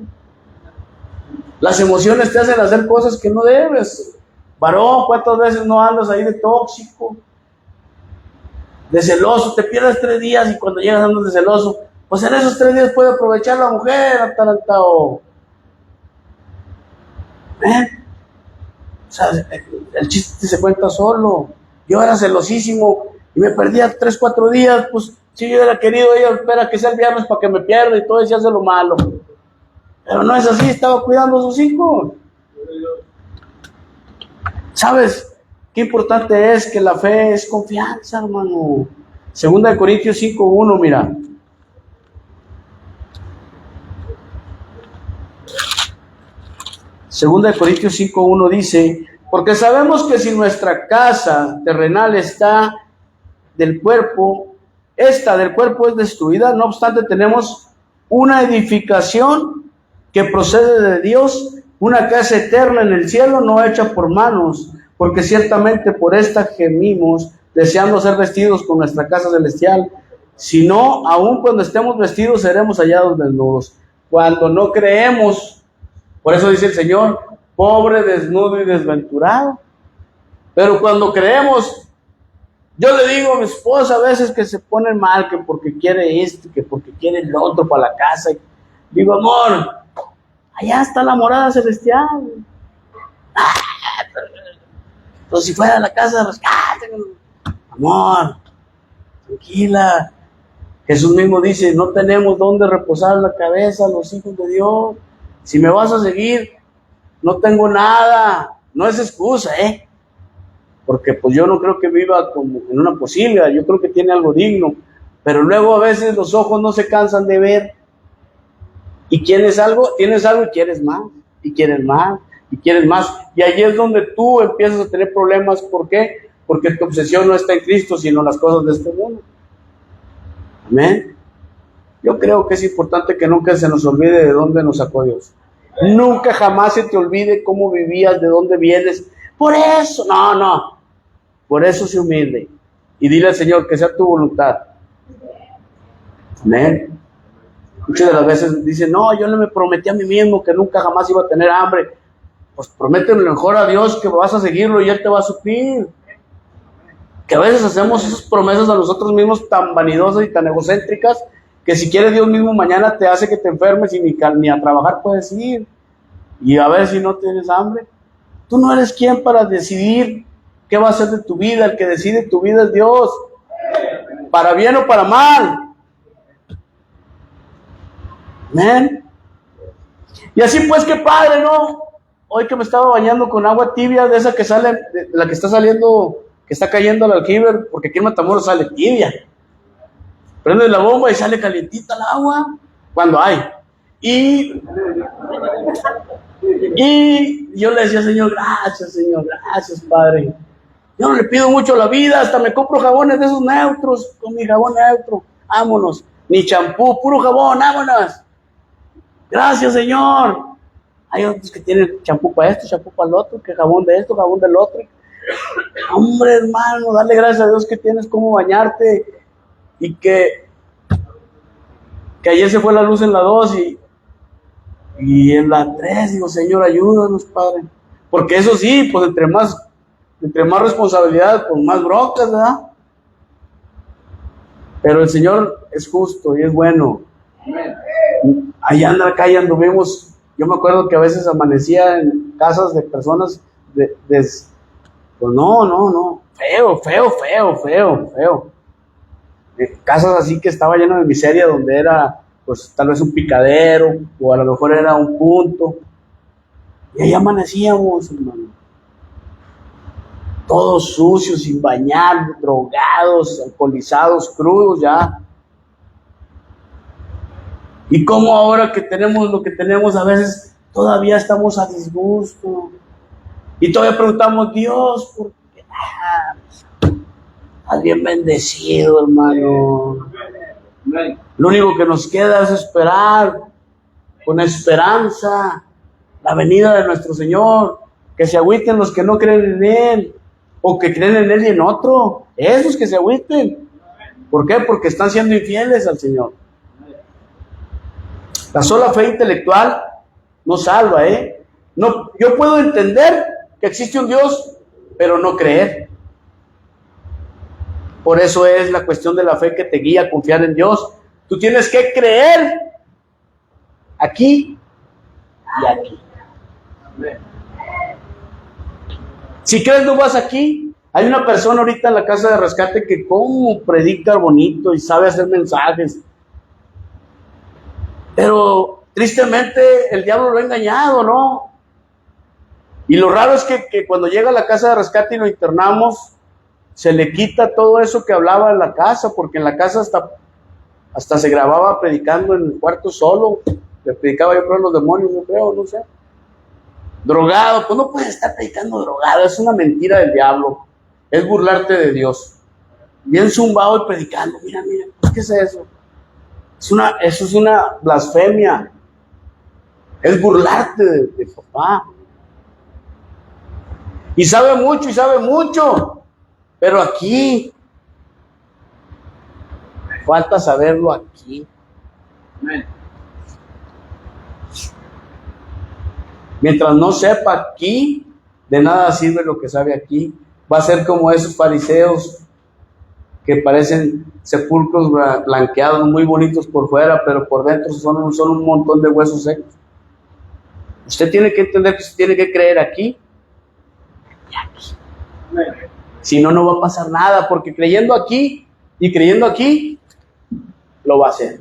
Las emociones te hacen hacer cosas que no debes. Varón, ¿cuántas veces no andas ahí de tóxico, de celoso? Te pierdes 3 días y cuando llegas andas de celoso. Pues en esos 3 días puede aprovechar la mujer, atalantado. O sea, el chiste se cuenta solo. Yo era celosísimo y me perdía 3, 4 días. Pues si yo era querido, ella espera que sea el viernes para que me pierda y todo eso hace lo malo. Pero no es así, estaba cuidando a sus hijos. ¿Sabes qué importante es? Que la fe es confianza, hermano. 2 Corintios 5:1, mira. Segunda de Corintios 5:1 dice, porque sabemos que si nuestra casa terrenal esta del cuerpo es destruida, no obstante tenemos una edificación que procede de Dios, una casa eterna en el cielo, no hecha por manos, porque ciertamente por esta gemimos, deseando ser vestidos con nuestra casa celestial. Si no, aun cuando estemos vestidos, seremos hallados desnudos. Cuando no creemos, por eso dice el Señor, pobre, desnudo y desventurado. Pero cuando creemos, yo le digo a mi esposa a veces que se pone mal, que porque quiere esto, que porque quiere el otro para la casa. Digo, amor, allá está la morada celestial. Pero si fuera la casa de rescate, amor, tranquila. Jesús mismo dice, no tenemos dónde reposar la cabeza los hijos de Dios. Si me vas a seguir, no tengo nada. No es excusa, porque pues yo no creo que viva como en una posibilidad, yo creo que tiene algo digno, pero luego a veces los ojos no se cansan de ver, y tienes algo y quieres más, y quieres más, y quieres más, y allí es donde tú empiezas a tener problemas. ¿Por qué? Porque tu obsesión no está en Cristo, sino en las cosas de este mundo. Amén. Yo creo que es importante que nunca se nos olvide de dónde nos sacó Dios. Nunca jamás se te olvide cómo vivías, de dónde vienes. Por eso, no. Por eso sé humilde. Y dile al Señor que sea tu voluntad. Amén. Muchas de las veces dicen, no, yo no me prometí a mí mismo que nunca jamás iba a tener hambre. Pues prométele mejor a Dios que vas a seguirlo y Él te va a suplir. Que a veces hacemos esas promesas a nosotros mismos tan vanidosas y tan egocéntricas, que si quiere Dios mismo mañana te hace que te enfermes y ni a trabajar puedes ir. Y a ver si no tienes hambre. Tú no eres quien para decidir qué va a ser de tu vida. El que decide tu vida es Dios. Para bien o para mal. Amén. Y así pues, qué padre, ¿no? Hoy que me estaba bañando con agua tibia, de esa que sale, de la que está saliendo, que está cayendo al aljibe, porque aquí en Matamoros sale tibia. Prende la bomba y sale calientita el agua, cuando hay. Y yo le decía, Señor, gracias, Padre. Yo no le pido mucho a la vida, hasta me compro jabones de esos neutros, con mi jabón neutro, vámonos. Ni champú, puro jabón, vámonos. Gracias, Señor. Hay otros que tienen champú para esto, champú para el otro, que jabón de esto, jabón del otro. Hombre, hermano, dale gracias a Dios que tienes cómo bañarte. Y que ayer se fue la luz en la 2 y en la 3, digo, Señor, ayúdanos, Padre. Porque eso sí, pues entre más responsabilidad, pues más broncas, ¿verdad? Pero el Señor es justo y es bueno. Allá en la calle anduvimos, yo me acuerdo que a veces amanecía en casas de personas pues no, feo. Casas así que estaba lleno de miseria, donde era pues tal vez un picadero, o a lo mejor era un punto, y ahí amanecíamos, hermano, todos sucios, sin bañar, drogados, alcoholizados, crudos ya. Y como ahora que tenemos lo que tenemos, a veces todavía estamos a disgusto, y todavía preguntamos, Dios, ¿por qué? Estás bien bendecido, hermano. Lo único que nos queda es esperar con esperanza la venida de nuestro Señor. Que se agüiten los que no creen en Él, o que creen en Él y en otro. Esos que se agüiten. ¿Por qué? Porque están siendo infieles al Señor. La sola fe intelectual no salva, No, yo puedo entender que existe un Dios, pero no creer. Por eso es la cuestión de la fe que te guía a confiar en Dios. Tú tienes que creer aquí y aquí. Si crees, no vas aquí. Hay una persona ahorita en la casa de rescate que como predica bonito y sabe hacer mensajes. Pero tristemente el diablo lo ha engañado, ¿no? Y lo raro es que cuando llega a la casa de rescate y lo internamos, se le quita todo eso que hablaba en la casa, porque en la casa hasta se grababa predicando en el cuarto solo. Le predicaba yo creo a los demonios, yo creo, no sé. Drogado, pues no puedes estar predicando drogado, es una mentira del diablo. Es burlarte de Dios. Bien zumbado y predicando, mira, pues ¿qué es eso? Eso es una blasfemia. Es burlarte de papá. Y sabe mucho. Pero aquí, me falta saberlo aquí. Mientras no sepa aquí, de nada sirve lo que sabe aquí. Va a ser como esos fariseos que parecen sepulcros blanqueados, muy bonitos por fuera, pero por dentro son un montón de huesos secos. Usted tiene que entender que usted tiene que creer aquí y aquí. Si no, no va a pasar nada, porque creyendo aquí y creyendo aquí, lo va a hacer.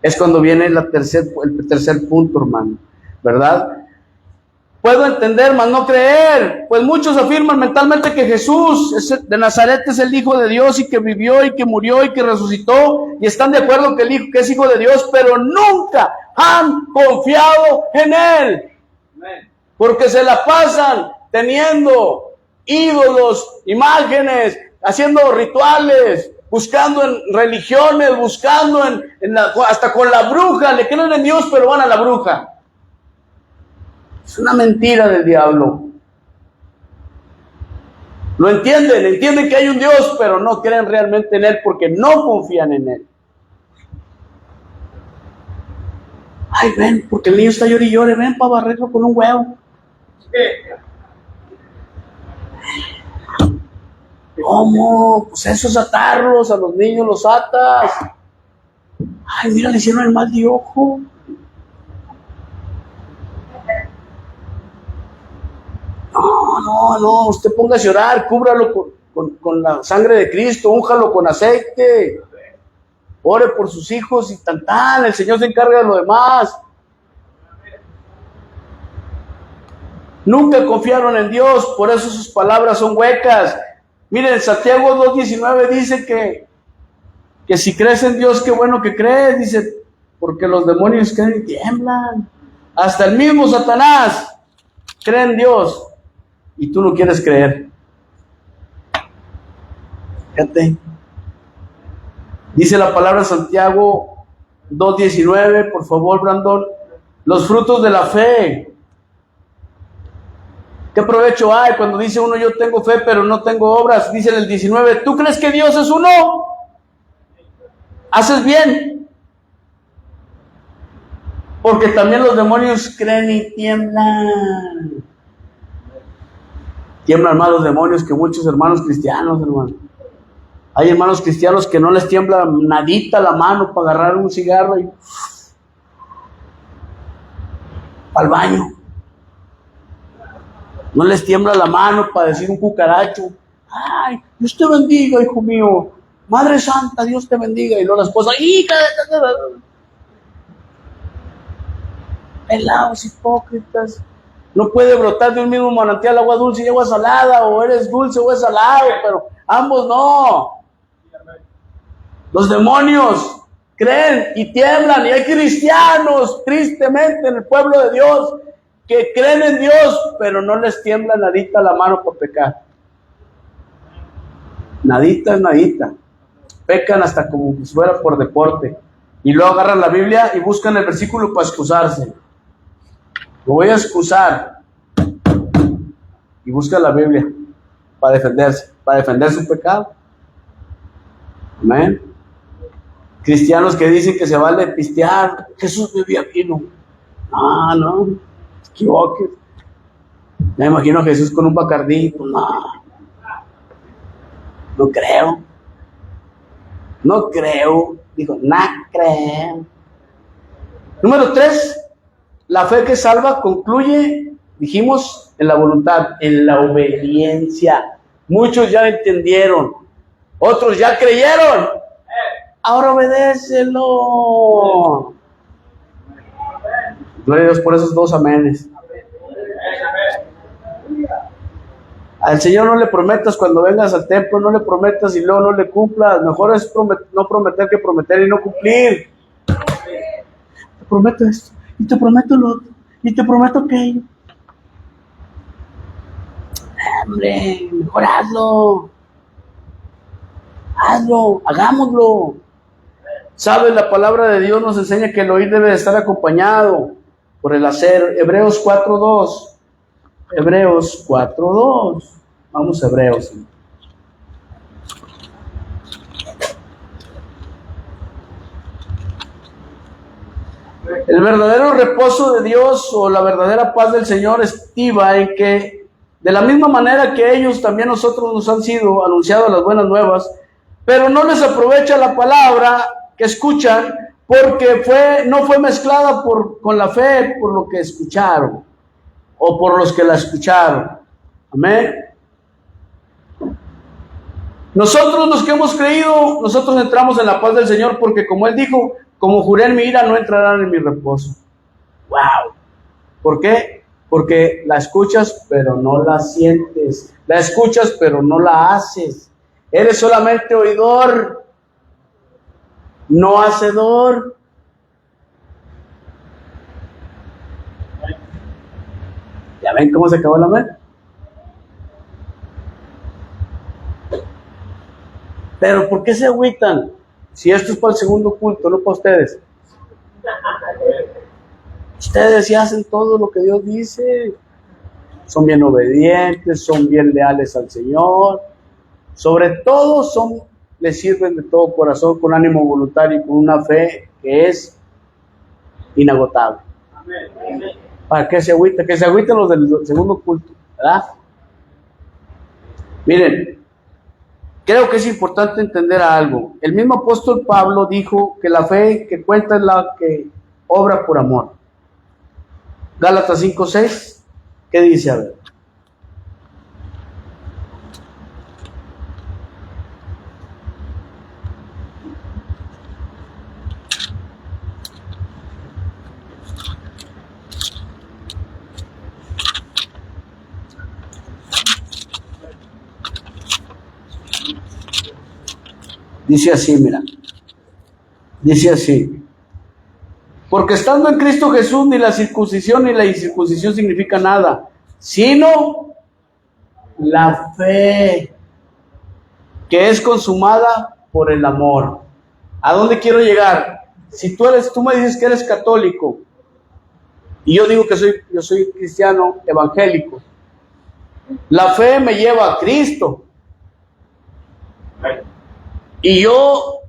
Es cuando viene el tercer punto, hermano, ¿verdad? Puedo entender, mas no creer, pues muchos afirman mentalmente que Jesús de Nazaret es el Hijo de Dios y que vivió y que murió y que resucitó, y están de acuerdo que es Hijo de Dios, pero nunca han confiado en Él, porque se la pasan teniendo ídolos, imágenes, haciendo rituales, buscando en religiones, buscando hasta con la bruja, le creen en Dios pero van a la bruja. Es una mentira del diablo. Lo entienden que hay un Dios, pero no creen realmente en Él porque no confían en Él. Ay, ven, porque el niño está llorando y llore, ven para barrerlo con un huevo. ¿Cómo? Pues eso es atarlos, a los niños los atas. Ay, mira, le hicieron el mal de ojo. No, usted póngase a llorar, cúbralo con la sangre de Cristo, únjalo con aceite, ore por sus hijos y tan, el Señor se encarga de lo demás. Nunca confiaron en Dios, por eso sus palabras son huecas. Miren, Santiago 2:19 dice que si crees en Dios, qué bueno que crees, dice, porque los demonios creen y tiemblan. Hasta el mismo Satanás cree en Dios. Y tú no quieres creer. Fíjate. Dice la palabra Santiago 2:19, por favor, Brandon. Los frutos de la fe. ¿Qué provecho hay cuando dice uno yo tengo fe pero no tengo obras? Dice en el 19, ¿tú crees que Dios es uno? Haces bien. Porque también los demonios creen y tiemblan. Tiemblan más los demonios que muchos hermanos cristianos, hermano. Hay hermanos cristianos que no les tiembla nadita la mano para agarrar un cigarro y al baño. No les tiembla la mano para decir un cucaracho. Ay, Dios te bendiga, hijo mío. Madre Santa, Dios te bendiga. Y luego la esposa, hija de... Pelados hipócritas. No puede brotar de un mismo manantial agua dulce y agua salada, o eres dulce o eres salado, pero ambos no. Los demonios creen y tiemblan, y hay cristianos, tristemente, en el pueblo de Dios, que creen en Dios, pero no les tiembla nadita la mano por pecar. Nadita es nadita. Pecan hasta como si fuera por deporte. Y luego agarran la Biblia y buscan el versículo para excusarse. Lo voy a excusar. Y busca la Biblia para defenderse, para defender su pecado. Amén. Cristianos que dicen que se vale pistear. Jesús bebía vino. No, te equivoques. Me imagino a Jesús con un Bacardí. No creo. Dijo, no creo. Número 3. La fe que salva concluye, dijimos, en la voluntad, en la obediencia. Muchos ya entendieron, otros ya creyeron. Ahora obedécelo. Gloria a Dios por esos 2 amenes. Al Señor no le prometas cuando vengas al templo, no le prometas y luego no le cumplas. Mejor es no prometer que prometer y no cumplir. Te prometo esto. Y te prometo lo otro, y te prometo aquello. Hombre, mejor hazlo, hagámoslo. ¿Sabes? La palabra de Dios nos enseña que el oír debe de estar acompañado por el hacer. Hebreos 4:2. Hebreos 4:2. Vamos a Hebreos. El verdadero reposo de Dios o la verdadera paz del Señor estriba en que, de la misma manera que ellos, también nosotros nos han sido anunciadas las buenas nuevas, pero no les aprovecha la palabra que escuchan porque no fue mezclada con la fe por lo que escucharon o por los que la escucharon. Amén. Nosotros los que hemos creído, nosotros entramos en la paz del Señor porque, como Él dijo, como juré en mi ira, no entrarán en mi reposo. ¡Wow! ¿Por qué? Porque la escuchas, pero no la sientes. La escuchas, pero no la haces. Eres solamente oidor, no hacedor. ¿Ya ven cómo se acabó la mente? Pero ¿por qué se agüitan? Si esto es para el segundo culto, no para ustedes. Ustedes ya hacen todo lo que Dios dice. Son bien obedientes, son bien leales al Señor. Sobre todo les sirven de todo corazón, con ánimo voluntario y con una fe que es inagotable. ¿Para qué se agüitan? Que se agüiten los del segundo culto, ¿verdad? Miren, creo que es importante entender algo. El mismo apóstol Pablo dijo que la fe que cuenta es la que obra por amor. Gálatas 5:6, ¿qué dice? A ver. Dice así, mira. Dice así. Porque estando en Cristo Jesús, ni la circuncisión ni la incircuncisión significa nada, sino la fe que es consumada por el amor. ¿A dónde quiero llegar? Si tú me dices que eres católico y yo digo que yo soy cristiano evangélico, la fe me lleva a Cristo. Y yo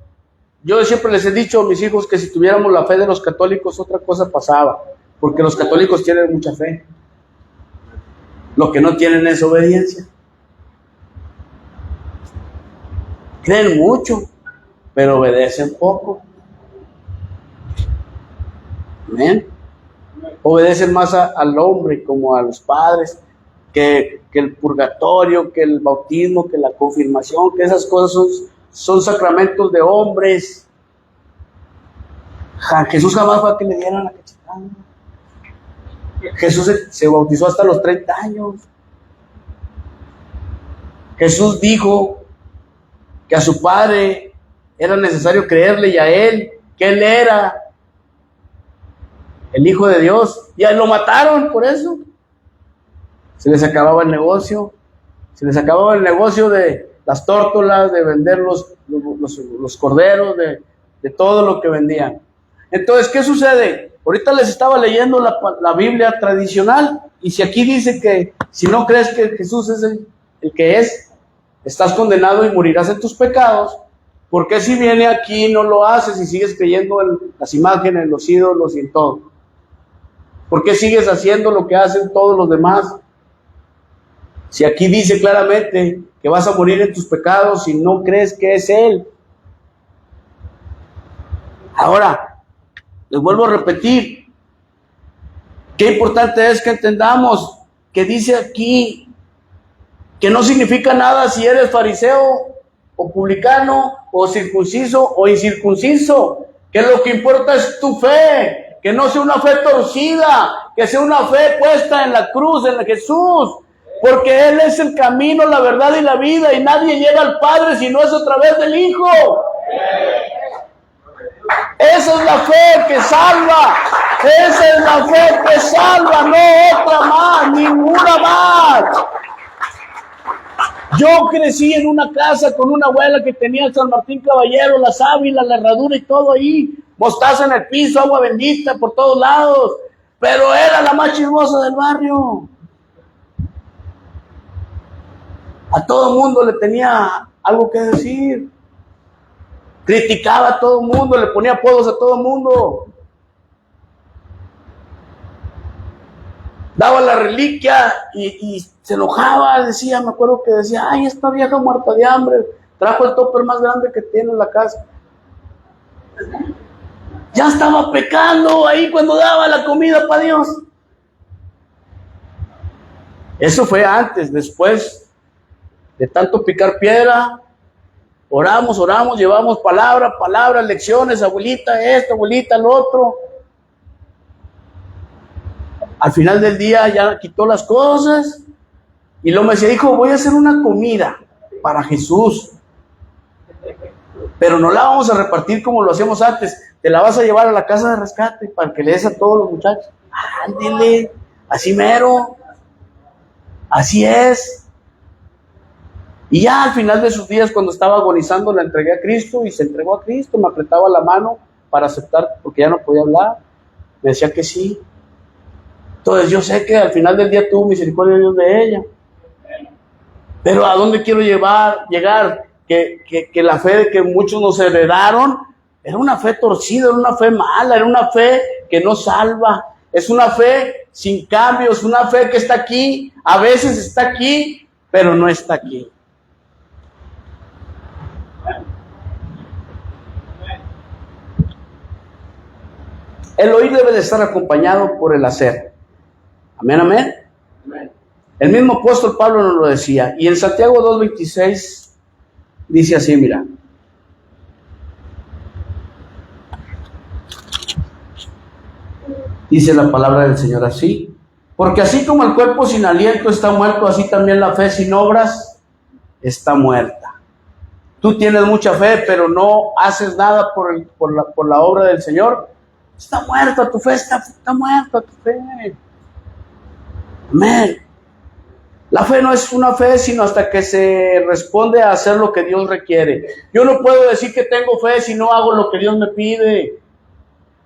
siempre les he dicho a mis hijos que si tuviéramos la fe de los católicos, otra cosa pasaba, porque los católicos tienen mucha fe. Lo que no tienen es obediencia. Creen mucho, pero obedecen poco. Amén. Obedecen más al hombre, como a los padres, que el purgatorio, que el bautismo, que la confirmación, que esas cosas son sacramentos de hombres. Jesús jamás fue a que le dieran la cachetada. Jesús se bautizó hasta los 30 años. Jesús dijo que a su Padre era necesario creerle y a Él, que Él era el Hijo de Dios. Y a Él lo mataron por eso. Se les acababa el negocio. Se les acababa el negocio de las tórtolas, de vender los corderos, de todo lo que vendían. Entonces, ¿qué sucede? Ahorita les estaba leyendo la Biblia tradicional, y si aquí dice que si no crees que Jesús es el que es, estás condenado y morirás en tus pecados. ¿Por qué si viene aquí y no lo haces y sigues creyendo en las imágenes, los ídolos y en todo? ¿Por qué sigues haciendo lo que hacen todos los demás? Si aquí dice claramente que vas a morir en tus pecados si no crees que es Él. Ahora, les vuelvo a repetir, qué importante es que entendamos que dice aquí que no significa nada si eres fariseo o publicano o circunciso o incircunciso, que lo que importa es tu fe, que no sea una fe torcida, que sea una fe puesta en la cruz, en Jesús, porque Él es el camino, la verdad y la vida, y nadie llega al Padre si no es a través del Hijo. Esa es la fe que salva, esa es la fe que salva, no otra más, ninguna más. Yo crecí en una casa con una abuela que tenía el San Martín Caballero, la sábila, la herradura y todo ahí. Mostaza en el piso, agua bendita por todos lados. Pero era la más chismosa del barrio. A todo mundo le tenía algo que decir. Criticaba a todo mundo, le ponía apodos a todo mundo. Daba la reliquia y se enojaba, decía, me acuerdo que decía, ay, esta vieja muerta de hambre, trajo el topper más grande que tiene en la casa. Ya estaba pecando ahí cuando daba la comida para Dios. Eso fue antes. Después de tanto picar piedra, oramos, llevamos palabras, lecciones, abuelita esto, abuelita lo otro. Al final del día ya quitó las cosas y luego me decía, hijo, voy a hacer una comida para Jesús, pero no la vamos a repartir como lo hacíamos antes, te la vas a llevar a la casa de rescate para que le des a todos los muchachos. Ándele, así mero, así es. Y ya al final de sus días, cuando estaba agonizando, la entregué a Cristo y se entregó a Cristo, me apretaba la mano para aceptar, porque ya no podía hablar, me decía que sí. Entonces yo sé que al final del día tuvo misericordia de Dios de ella. Pero ¿a dónde quiero llegar? Que la fe que muchos nos heredaron era una fe torcida, era una fe mala, era una fe que no salva. Es una fe sin cambios, una fe que está aquí, a veces está aquí, pero no está aquí. El oír debe de estar acompañado por el hacer. Amén, amén. Amén. El mismo apóstol Pablo nos lo decía. Y en Santiago 2:26 dice así, mira. Dice la palabra del Señor así. Porque así como el cuerpo sin aliento está muerto, así también la fe sin obras está muerta. Tú tienes mucha fe, pero no haces nada por la obra del Señor. Está muerta tu fe, está muerta tu fe. Amén. La fe no es una fe, sino hasta que se responde a hacer lo que Dios requiere. Yo no puedo decir que tengo fe si no hago lo que Dios me pide.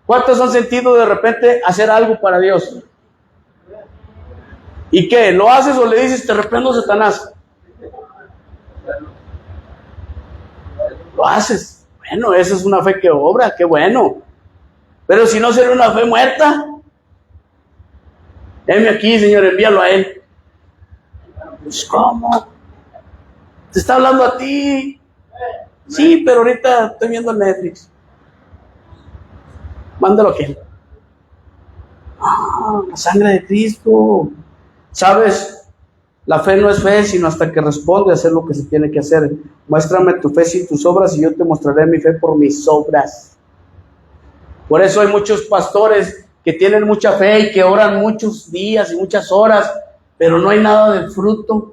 ¿Cuántos han sentido de repente hacer algo para Dios? ¿Y qué? ¿Lo haces o le dices, te reprendo, Satanás? Lo haces. Bueno, esa es una fe que obra, qué bueno. Pero si no sería una fe muerta. Heme aquí, Señor, envíalo a él. Pues, ¿cómo? Te está hablando a ti. Sí, pero ahorita estoy viendo Netflix. Mándalo a él. La sangre de Cristo. ¿Sabes? La fe no es fe, sino hasta que responde a hacer lo que se tiene que hacer. Muéstrame tu fe sin tus obras y yo te mostraré mi fe por mis obras. Por eso hay muchos pastores que tienen mucha fe y que oran muchos días y muchas horas, pero no hay nada de fruto.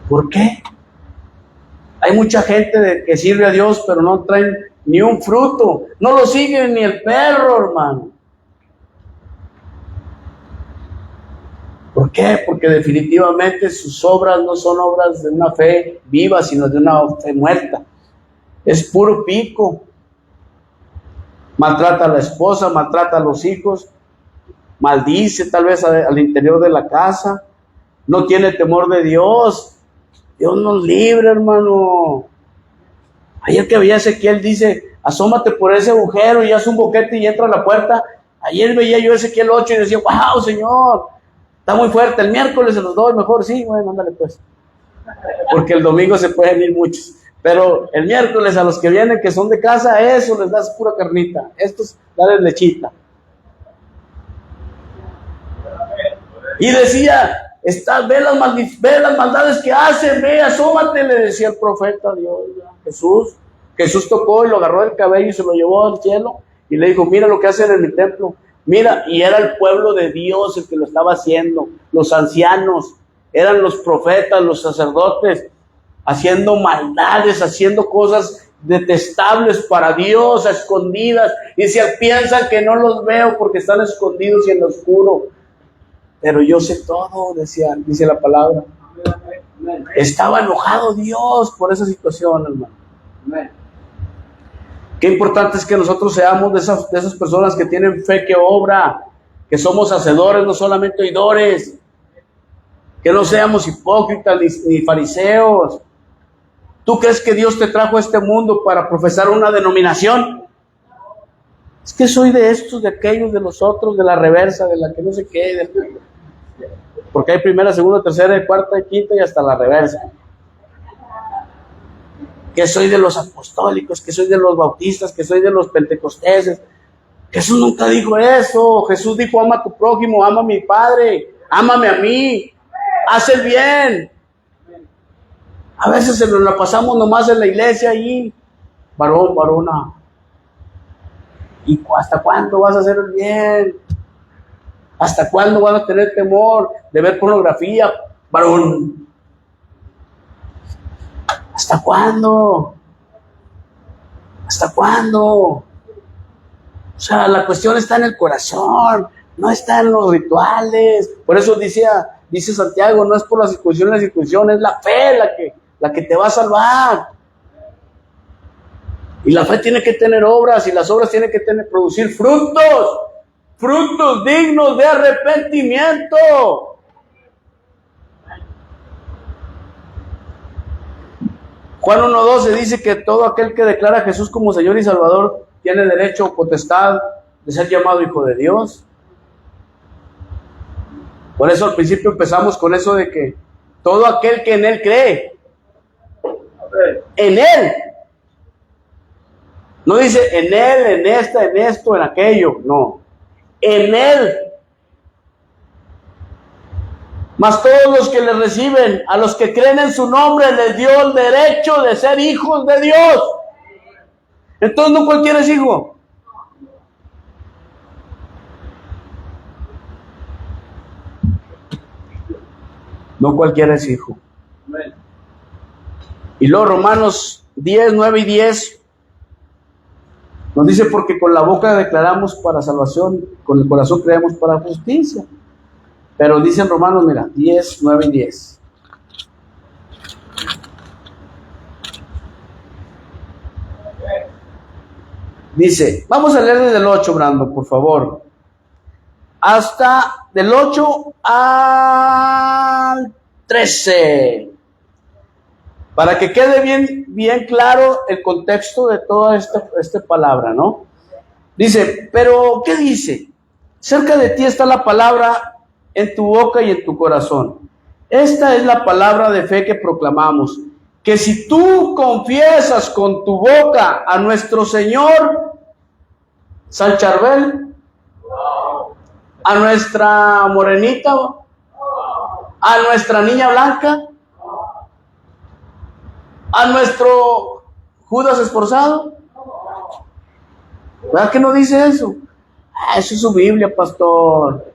¿Por qué? Hay mucha gente que sirve a Dios, pero no traen ni un fruto. No lo sigue ni el perro, hermano. ¿Por qué? Porque definitivamente sus obras no son obras de una fe viva, sino de una fe muerta. Es puro pico. Maltrata a la esposa, maltrata a los hijos, maldice tal vez al interior de la casa, no tiene temor de Dios. Dios nos libre, hermano. Ayer que veía Ezequiel dice, asómate por ese agujero y haz un boquete y entra a la puerta. Ayer veía yo Ezequiel 8 y decía, wow, Señor, está muy fuerte. El miércoles se los doy mejor, sí, bueno, ándale pues. Porque el domingo se pueden ir muchos. Pero el miércoles a los que vienen, que son de casa, eso les das pura carnita. Estos, dale lechita. Y decía, ve las maldades que hacen, ve, asómate, le decía el profeta a Dios, Jesús. Jesús tocó y lo agarró del cabello y se lo llevó al cielo. Y le dijo, mira lo que hacen en mi templo. Mira, y era el pueblo de Dios el que lo estaba haciendo. Los ancianos, eran los profetas, los sacerdotes, haciendo maldades, haciendo cosas detestables para Dios, a escondidas. Y si piensan que no los veo porque están escondidos y en lo oscuro. Pero yo sé todo, dice la palabra. Estaba enojado Dios por esa situación, hermano. Qué importante es que nosotros seamos de esas personas que tienen fe que obra, que somos hacedores, no solamente oidores, que no seamos hipócritas ni fariseos. ¿Tú crees que Dios te trajo a este mundo para profesar una denominación? Es que soy de estos, de aquellos, de los otros, de la reversa, de la que no sé qué. Porque hay primera, segunda, tercera, cuarta, quinta y hasta la reversa. Que soy de los apostólicos, que soy de los bautistas, que soy de los pentecosteses. Jesús nunca dijo eso. Jesús dijo: ama a tu prójimo, ama a mi Padre, ámame a mí, haz el bien. A veces se nos la pasamos nomás en la iglesia ahí, varón, varona. ¿Y hasta cuándo vas a hacer el bien? ¿Hasta cuándo vas a tener temor de ver pornografía, varón? ¿Hasta cuándo? ¿Hasta cuándo? O sea, la cuestión está en el corazón, no está en los rituales. Por eso dice Santiago, no es por la circuncisión, es la fe la que te va a salvar. Y la fe tiene que tener obras, y las obras tienen que producir frutos dignos de arrepentimiento. Juan 1:12 dice que todo aquel que declara a Jesús como Señor y Salvador tiene derecho o potestad de ser llamado hijo de Dios. Por eso al principio empezamos con eso de que todo aquel que en Él cree, en Él, no dice en Él, en esta, en esto, en aquello, no, en Él. Mas todos los que le reciben, a los que creen en su nombre, les dio el derecho de ser hijos de Dios. Entonces no cualquiera es hijo. No cualquiera es hijo. Y luego Romanos 10, 9 y 10 nos dice: porque con la boca declaramos para salvación, con el corazón creemos para justicia. Pero dice en Romanos, mira, 10, 9 y 10. Dice, vamos a leer desde el 8, Brando, por favor. Hasta del 8 al 13. Para que quede bien claro el contexto de toda esta palabra, ¿no? Dice, pero ¿qué dice? Cerca de ti está la palabra en tu boca y en tu corazón. Esta es la palabra de fe que proclamamos, que si tú confiesas con tu boca a nuestro Señor San Charbel, a nuestra morenita, a nuestra niña blanca, a nuestro Judas esforzado, ¿verdad que no dice eso? Eso es su Biblia, pastor.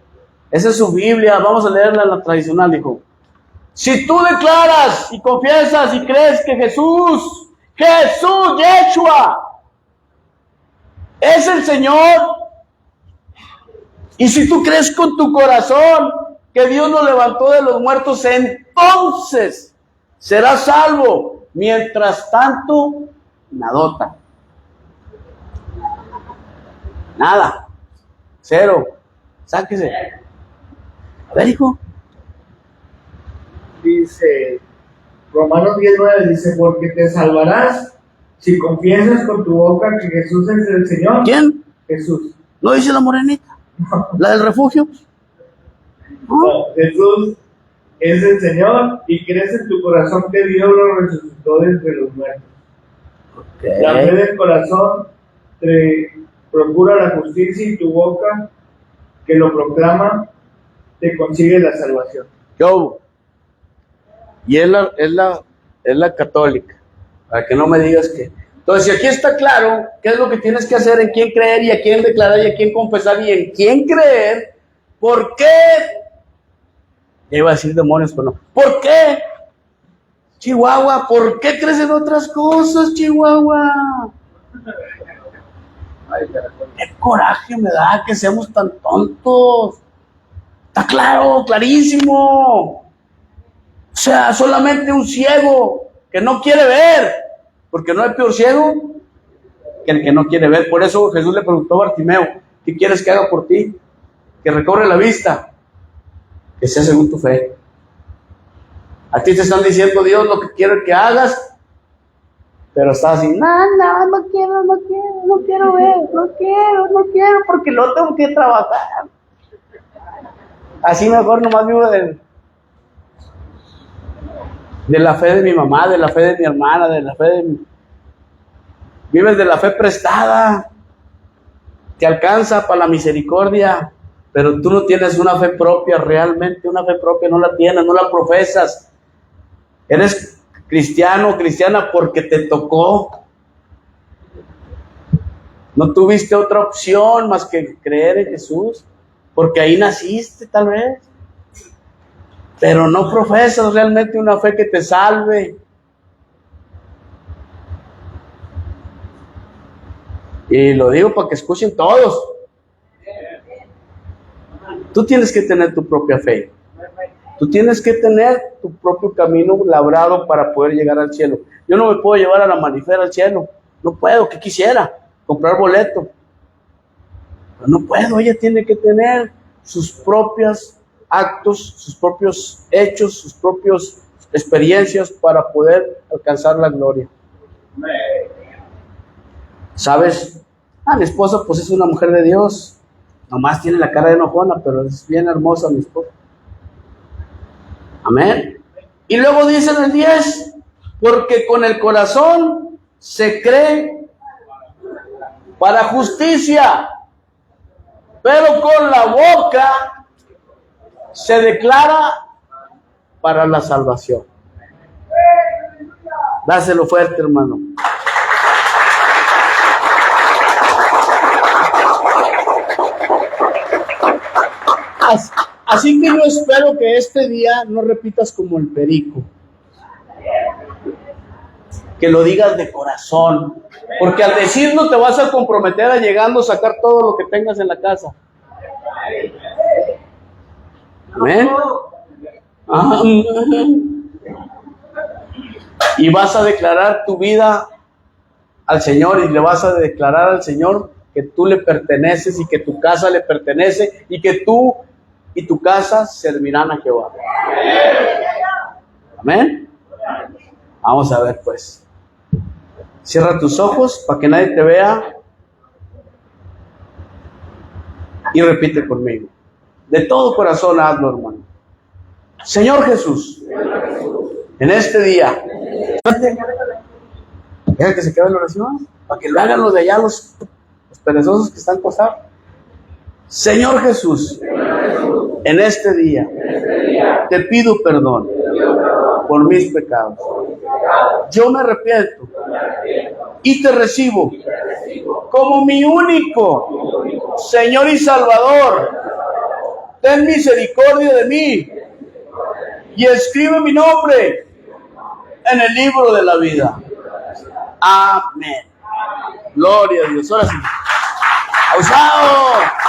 Esa es su Biblia, vamos a leerla en la tradicional, dijo. Si tú declaras y confiesas y crees que Jesús, Yeshua, es el Señor, y si tú crees con tu corazón que Dios lo levantó de los muertos, entonces serás salvo. Mientras tanto, nadota. Nada. Cero. Sáquese. A ver, hijo. Dice Romanos 10:9, dice, porque te salvarás si confiesas con tu boca que Jesús es el Señor. ¿Quién? Jesús. ¿No dice la morenita? ¿La del refugio? No, Jesús es el Señor y crees en tu corazón que Dios lo resucitó de entre los muertos. Okay. La fe del corazón te procura la justicia y tu boca que lo proclama te consigue la salvación. Yo. Y es la católica, para que no me digas que. Entonces, si aquí está claro qué es lo que tienes que hacer, en quién creer y a quién declarar y a quién confesar y en quién creer, ¿por qué? Ya iba a decir demonios, pero no. ¿Por qué? Chihuahua, ¿por qué crees en otras cosas, Chihuahua? Qué coraje me da que seamos tan tontos. Está claro, clarísimo. sea, solamente un ciego que no quiere ver, porque no hay peor ciego que el que no quiere ver. Por eso Jesús le preguntó a Bartimeo, ¿qué quieres que haga por ti? Que recobre la vista, que sea según tu fe. A ti te están diciendo Dios lo que quiere que hagas, pero estás así, no quiero ver, no quiero, porque lo tengo que trabajar. Así mejor nomás vivo de la fe de mi mamá, de la fe de mi hermana, de la fe de mi... Vives de la fe prestada, te alcanza para la misericordia, pero tú no tienes una fe propia, realmente una fe propia no la tienes, no la profesas. Eres cristiano o cristiana porque te tocó. No tuviste otra opción más que creer en Jesús, porque ahí naciste tal vez. Pero no profesas realmente una fe que te salve. Y lo digo para que escuchen todos. Tú tienes que tener tu propia fe. Tú tienes que tener tu propio camino labrado para poder llegar al cielo. Yo no me puedo llevar a la manifera al cielo. No puedo, que quisiera comprar boleto. Pero no puedo, ella tiene que tener sus propios actos, sus propios hechos, sus propias experiencias para poder alcanzar la gloria. ¿Sabes? Mi esposa pues es una mujer de Dios. Nomás tiene la cara de enojona, pero es bien hermosa mi esposa. Amén. Y luego dice en el 10, porque con el corazón se cree para justicia, pero con la boca se declara para la salvación. Dáselo fuerte, hermano. Así que yo espero que este día no repitas como el perico, que lo digas de corazón, porque al decirlo te vas a comprometer a llegando a sacar todo lo que tengas en la casa. Amén. Y vas a declarar tu vida al Señor y le vas a declarar al Señor que tú le perteneces y que tu casa le pertenece y que tú y tu casa servirán a Jehová. Amén. Vamos a ver pues. Cierra tus ojos para que nadie te vea y repite conmigo. De todo corazón hazlo, hermano. Señor Jesús, en este día, deja que se quede la oración, para que lo hagan los de allá, los perezosos que están acostados. Señor Jesús, en este día, te pido perdón por mis pecados. Yo me arrepiento y te recibo como mi único Señor y Salvador. Ten misericordia de mí y escribe mi nombre en el libro de la vida. Amén. Gloria a Dios. Ahora sí. ¡Aplausos!